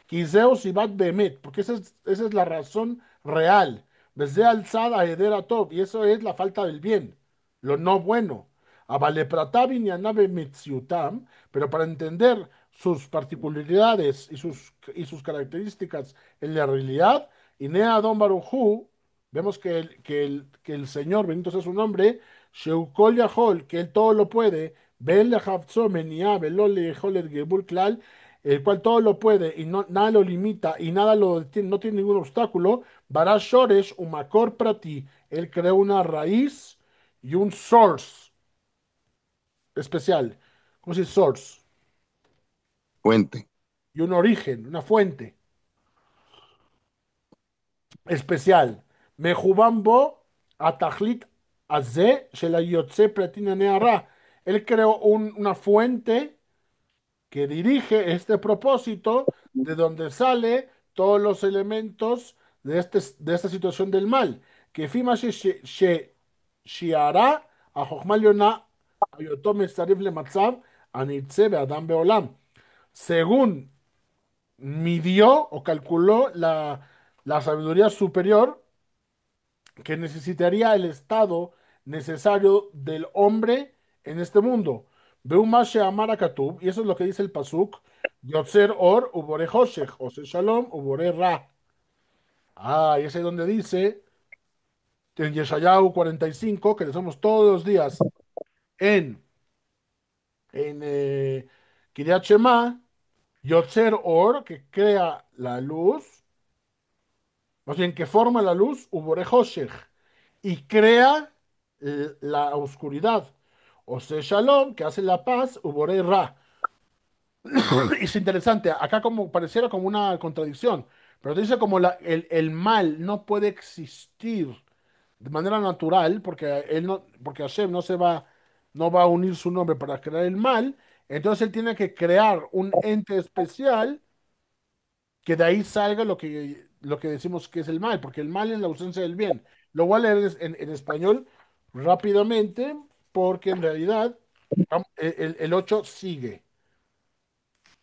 Kiseo Sibat Behemet, porque esa es la razón real. Desde alzada Eder Tov, y eso es la falta del bien, lo no bueno. Abalepratabin y Anabe Mitziutam, pero para entender sus particularidades y sus características en la realidad, Inea Don Baruchu, vemos que el Señor, bendito sea su nombre, Sheukol Yahol, que Él todo lo puede, Ben Lehavtzo Meniah, Velo Lehol El Gebul Klal, el cual todo lo puede y no, nada lo limita y nada lo detiene, no tiene ningún obstáculo. Bara Shoresh, Umakor Prati, Él creó una raíz y un source especial. ¿Cómo se dice source? fuente. Y un origen, una fuente especial. Mejubambo Atahlit Azeh Shelayotze Pratina Neara. Él creó una fuente que dirige este propósito de donde sale todos los elementos de esta situación del mal. Que Fima Shiara החוכמה העליונה, היותו מצטרף למצב הנמצא באדם בעולם. Según midió o calculó la sabiduría superior que necesitaría el estado necesario del hombre en este mundo. Beuma Sheamar Katub, y eso es lo que dice el Pasuk, Yotzer Or, Ubore Hoshech, Ose Shalom, Ubore Ra. Ah, y es ahí donde dice, en Yeshayahu 45, que le somos todos los días en, en Kiryat Shema, Yotzer Or, que crea la luz, más bien que forma la luz, Ubore Hoshech, y crea la oscuridad. O sea, Shalom, que hace la paz, Ubore Ra. Es interesante, acá como pareciera como una contradicción, pero dice como el mal no puede existir de manera natural, porque él no, porque Hashem no va a unir su nombre para crear el mal, entonces él tiene que crear un ente especial que de ahí salga lo que decimos que es el mal, porque el mal es la ausencia del bien. Lo voy a leer en español rápidamente, porque en realidad el 8 sigue.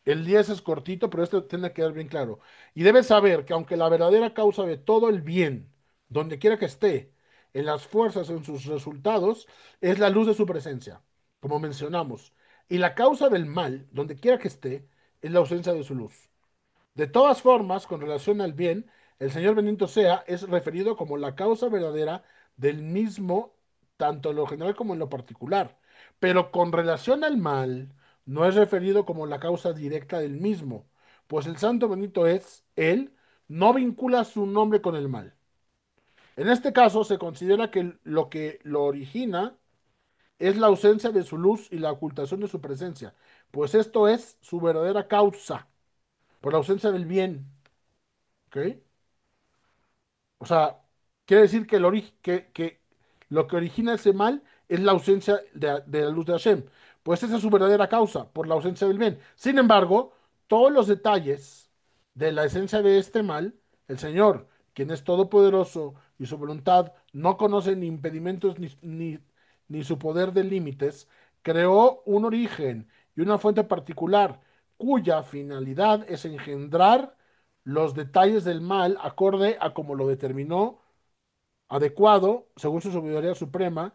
El 10 es cortito, pero esto tiene que quedar bien claro. Y debes saber que aunque la verdadera causa de todo el bien, donde quiera que esté, en las fuerzas, en sus resultados, es la luz de su presencia, como mencionamos. Y la causa del mal, donde quiera que esté, es la ausencia de su luz. De todas formas, con relación al bien, el Señor bendito sea es referido como la causa verdadera del mismo, tanto en lo general como en lo particular. Pero con relación al mal, no es referido como la causa directa del mismo, pues el santo bendito es, él, no vincula su nombre con el mal. En este caso, se considera que lo origina es la ausencia de su luz y la ocultación de su presencia, pues esto es su verdadera causa, por la ausencia del bien. ¿Ok? O sea, quiere decir que, que lo que origina ese mal es la ausencia de la luz de Hashem. Pues esa es su verdadera causa, por la ausencia del bien. Sin embargo, todos los detalles de la esencia de este mal, el Señor, quien es todopoderoso y su voluntad no conoce ni impedimentos ni su poder de límites, creó un origen y una fuente particular cuya finalidad es engendrar los detalles del mal acorde a como lo determinó adecuado, según su sabiduría suprema,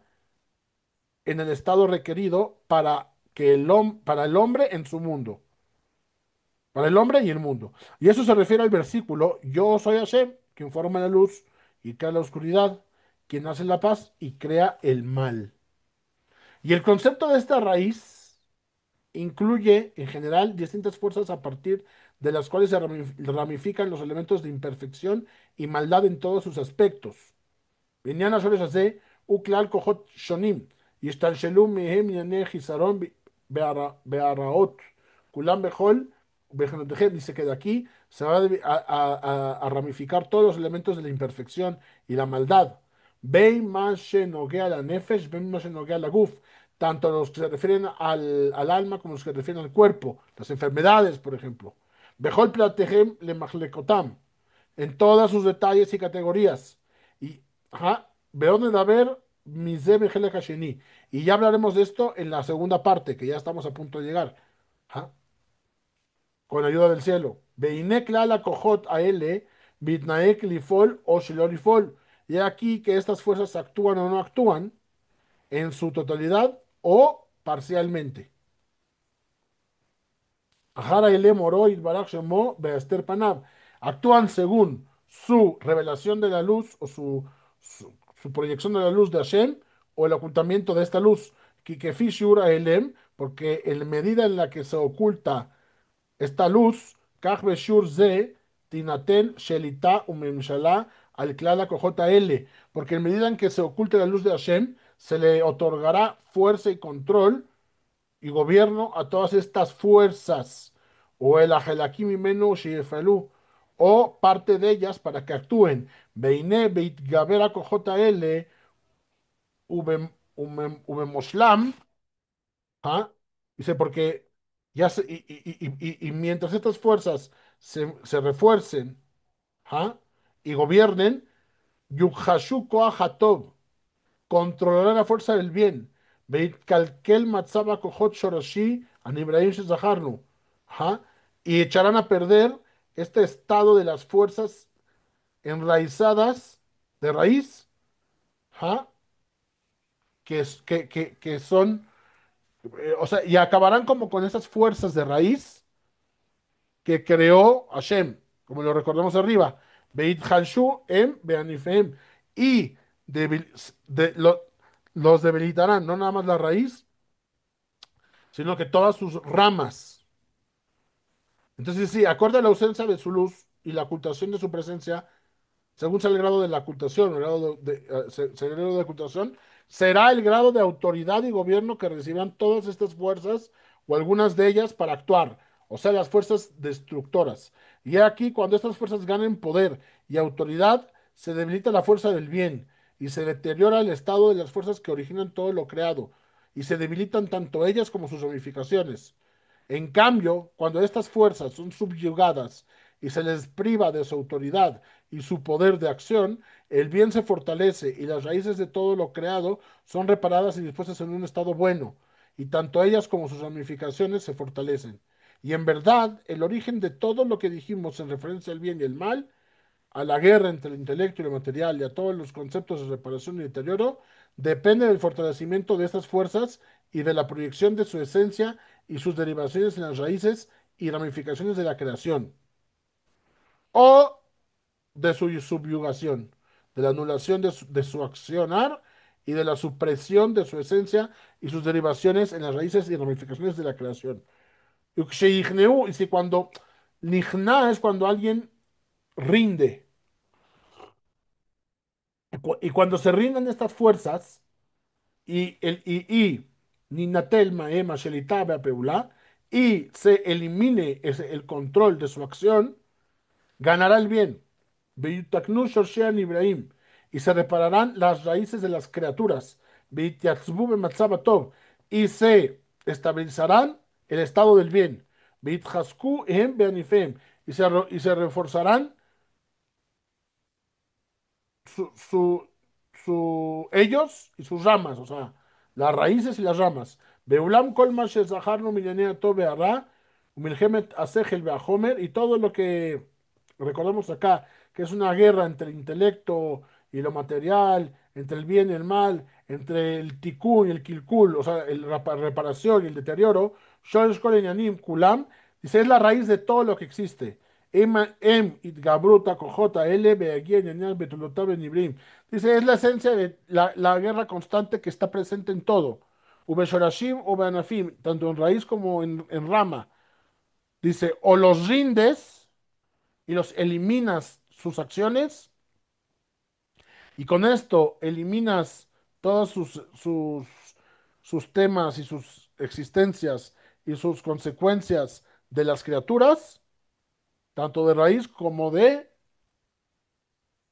en el estado requerido para el hombre en su mundo, para el hombre y el mundo. Y eso se refiere al versículo, yo soy Hashem, quien forma la luz y crea la oscuridad, quien hace la paz y crea el mal. Y el concepto de esta raíz incluye, en general, distintas fuerzas a partir de las cuales se ramifican los elementos de imperfección y maldad en todos sus aspectos. בעניין השורש הזה הוא כלל כוחות שונים, השתלשלו מהם ענייני חיסרון בהרעות, כולם בכל ובכנותיכם, dice que de aquí se va a ramificar todos los elementos de la imperfección y la maldad. בין מה שנוגע לנפש, בין מה שנוגע לגוף, tanto los que se refieren al alma como los que se refieren al cuerpo, las enfermedades, por ejemplo. בכל פלטיהם למחלקותם, en todos sus detalles y categorías. Y, ajá, Beone de haber Mise Bejelek Hasheni. Y ya hablaremos de esto en la segunda parte, que ya estamos a punto de llegar. Ajá, con ayuda del cielo. Beinek la Kohot Aele, Bitnaek Lifol o Shilorifol. Y aquí que estas fuerzas actúan o no actúan en su totalidad o parcialmente. Ahara Ele Moró Barach Shemo Beaster Panav. Actúan según su revelación de la luz o su proyección de la luz de Hashem o el ocultamiento de esta luz. Kikefi Shura Elem, porque en medida en la que se oculta esta luz, Kach Beshur Ze, Tinaten Shelita Umemshala al Klala Kojota L, porque en medida en que se oculte la luz de Hashem, se le otorgará fuerza y control y gobierno a todas estas fuerzas, o el Ajelakim Imenu Shiefelu, o parte de ellas para que actúen. Beine Beit Gabera JL, Ubemoslam, ¿ah? Dice, porque ya y mientras estas fuerzas se refuercen, ¿ah? Y gobiernen, Yukhashu Koach HaTov, controlará la fuerza del bien. Veit kalkel matzaba kohot shoroshi an Ibrahim shezaharnu. Ajá. Y echarán a perder este estado de las fuerzas enraizadas de raíz, ajá, que son, o sea, y acabarán como con esas fuerzas de raíz que creó Hashem, como lo recordamos arriba. Beit Hanshu em Beanifem. Y debil- los debilitarán, no nada más la raíz, sino que todas sus ramas. Entonces, sí, acorde a la ausencia de su luz y la ocultación de su presencia, según sea el grado de la ocultación, el grado el grado de ocultación, será el grado de autoridad y gobierno que recibirán todas estas fuerzas o algunas de ellas para actuar, o sea, las fuerzas destructoras. Y he aquí, cuando estas fuerzas ganen poder y autoridad, se debilita la fuerza del bien y se deteriora el estado de las fuerzas que originan todo lo creado, y se debilitan tanto ellas como sus ramificaciones. En cambio, cuando estas fuerzas son subyugadas y se les priva de su autoridad y su poder de acción, el bien se fortalece y las raíces de todo lo creado son reparadas y dispuestas en un estado bueno, y tanto ellas como sus ramificaciones se fortalecen. Y en verdad, el origen de todo lo que dijimos en referencia al bien y el mal, a la guerra entre el intelecto y lo material y a todos los conceptos de reparación y deterioro, depende del fortalecimiento de estas fuerzas y de la proyección de su esencia y sus derivaciones en las raíces y ramificaciones de la creación, o de su subyugación, de la anulación de su accionar y de la supresión de su esencia y sus derivaciones en las raíces y ramificaciones de la creación. Y si cuando nihna es cuando alguien rinde, y cuando se rinden estas fuerzas, y Ninatel Maema Shelita Beapeulá, y se elimine el control de su acción, ganará el bien. Beyutaknu Shoshean Ibrahim, y se repararán las raíces de las criaturas. Beyitiatzbu bematzaba tov, y se estabilizarán el estado del bien. Beyitchasku ehem beanifem, y se reforzarán su, ellos y sus ramas, o sea, las raíces y las ramas. Beulam kol ma shezaharnu minyanea tov be'ara, umilhemet asechel be'ahomer, y todo lo que recordamos acá, que es una guerra entre el intelecto y lo material, entre el bien y el mal, entre el tikkun y el kilkul, o sea, la reparación y el deterioro, shoresh kol inyanim kulam, dice, es la raíz de todo lo que existe. Itgabruta Kojota L Beaguía Ñañal Betulotá Benibrim. Dice, es la esencia de la guerra constante que está presente en todo. Ubeshorashim o Beanafim, tanto en raíz como en rama. Dice, o los rindes y los eliminas sus acciones, y con esto eliminas todos sus temas y sus existencias y sus consecuencias de las criaturas, tanto de raíz como de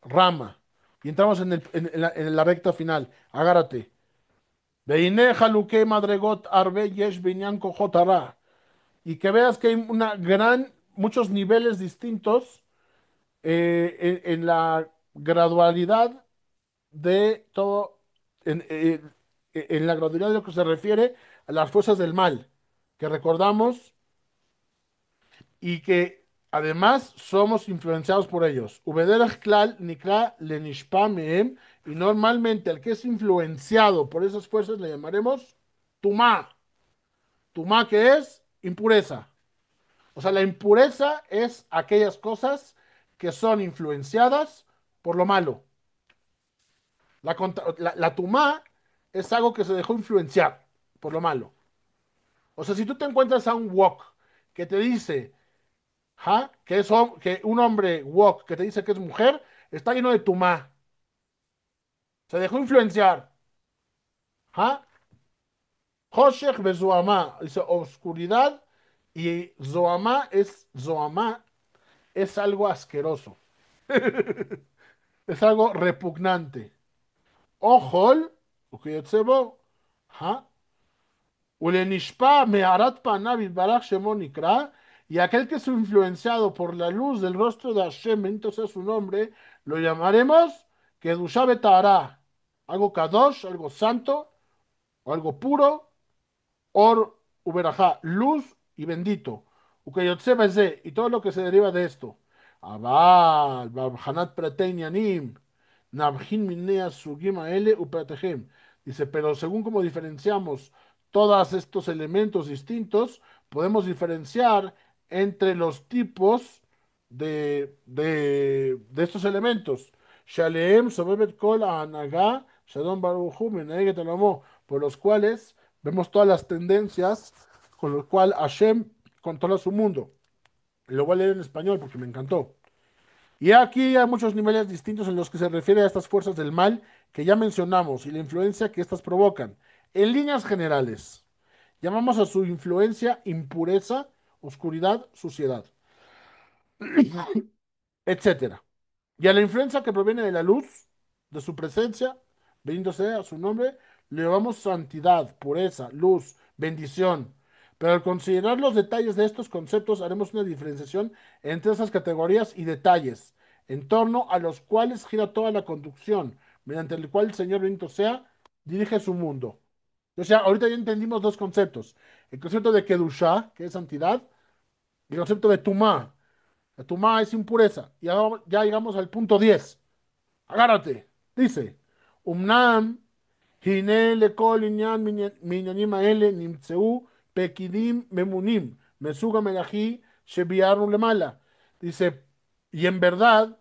rama. Y entramos en la recta final. Agárrate. Veine jaluque madregot arbe yesh binyan kohotara. Y que veas que hay muchos niveles distintos en la gradualidad de todo, en la gradualidad de lo que se refiere a las fuerzas del mal, que recordamos y que además somos influenciados por ellos. Ubederach klal nikra lenishpa mehem, y normalmente al que es influenciado por esas fuerzas le llamaremos tumá. Tumá que es impureza. O sea, la impureza es aquellas cosas que son influenciadas por lo malo. La tumá es algo que se dejó influenciar por lo malo. O sea, si tú te encuentras a un wok que te dice, ¿ja? Que un hombre woke que te dice que es mujer está lleno de tumá. Se dejó influenciar. ¿Ja? Hoshech bezoamá. Dice oscuridad y zoamá es algo asqueroso. Es algo repugnante. Ojol, ukiyetzebo, ¿ja? Ulenishpa me'arat panav yitbarach shemo nikra, y aquel que es influenciado por la luz del rostro de Hashem, entonces su nombre, lo llamaremos Kedushá Betahara, algo kadosh, algo santo, o algo puro, or uberajá, luz y bendito. Ukeyotze beze, y todo lo que se deriva de esto. Abal, babhanat pratein yanim, nabhin minea sugim aele upratehem. Dice, pero según como diferenciamos todos estos elementos distintos, podemos diferenciar entre los tipos de estos elementos. Shaleem sobebet kol ha'anagá, shadon baruch hu, meneget alamo, por los cuales vemos todas las tendencias con lo cual Hashem controla su mundo. Lo voy a leer en español porque me encantó. Y aquí hay muchos niveles distintos en los que se refiere a estas fuerzas del mal que ya mencionamos y la influencia que éstas provocan. En líneas generales, llamamos a su influencia impureza, oscuridad, suciedad, etcétera. Y a la influencia que proviene de la luz, de su presencia, bendito sea su nombre, le llamamos santidad, pureza, luz, bendición. Pero al considerar los detalles de estos conceptos, haremos una diferenciación entre esas categorías y detalles, en torno a los cuales gira toda la conducción, mediante el cual el Señor bendito sea, dirige su mundo. O sea, ahorita ya entendimos dos conceptos. El concepto de Kedushá, que es santidad, y el concepto de Tumá. La Tumá es impureza. Y ahora ya llegamos al punto 10. Agárrate. Dice, Umnam, Hine lekol inyan minyanim aele nimtzeu pekidim memunim, mesuga melají shebiarnu lemala. Dice, y en verdad,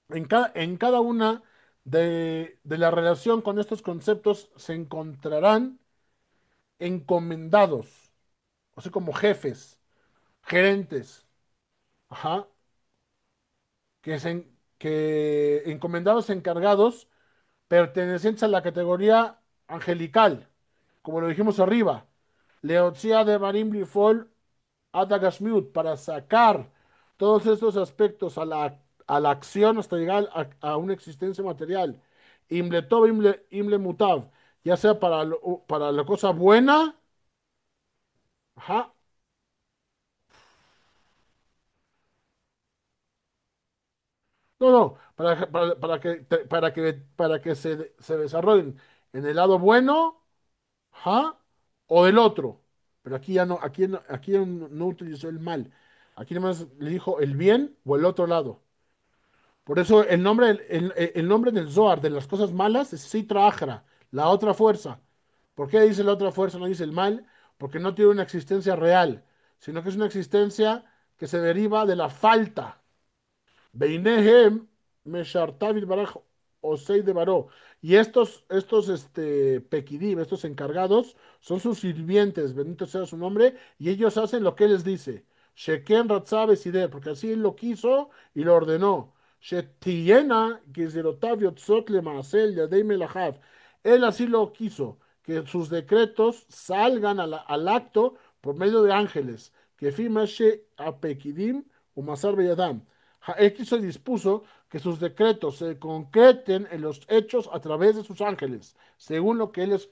en cada una de la relación con estos conceptos se encontrarán encomendados, o sea, como jefes, gerentes, ajá, que encomendados encargados pertenecientes a la categoría angelical, como lo dijimos arriba. Leotzia de Marim Lifol Adagashmiut, para sacar todos estos aspectos a la acción hasta llegar a una existencia material. Imle Tov, Imle Mutav, ya sea para la cosa buena, ajá, no, no, para que se desarrollen en el lado bueno, ajá, o del otro. Pero aquí ya no, aquí ya no utilizó el mal. Aquí nada más le dijo el bien o el otro lado. Por eso el nombre del Zohar, de las cosas malas, es Sitra Achra, la otra fuerza. ¿Por qué dice la otra fuerza, no dice el mal? Porque no tiene una existencia real, sino que es una existencia que se deriva de la falta. Beinehem Meshartav Baraj Osei de Baró. Y estos Pequidim, estos encargados, son sus sirvientes, bendito sea su nombre, y ellos hacen lo que él les dice. Sheken Ratzah Besider, porque así él lo quiso y lo ordenó. Shetiyena Gezerotav Yotzot Lemaasel Yadei Melahav. Él así lo quiso, que sus decretos salgan al acto por medio de ángeles. Que Fimashe Apekidim Umasar Beyadam. Él quiso y dispuso que sus decretos se concreten en los hechos a través de sus ángeles, según lo que él les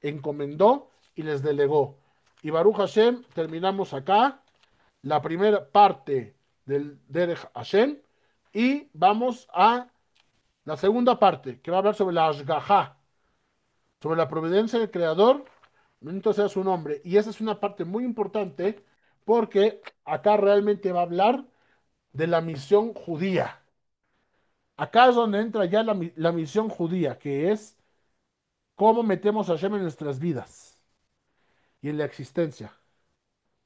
encomendó y les delegó. Y Baruch Hashem, terminamos acá la primera parte del Derech Hashem y vamos a la segunda parte, que va a hablar sobre la Ashgahá, sobre la providencia del Creador, bendito sea su nombre. Y esa es una parte muy importante porque acá realmente va a hablar de la misión judía. Acá es donde entra ya la misión judía, que es cómo metemos a Hashem en nuestras vidas y en la existencia.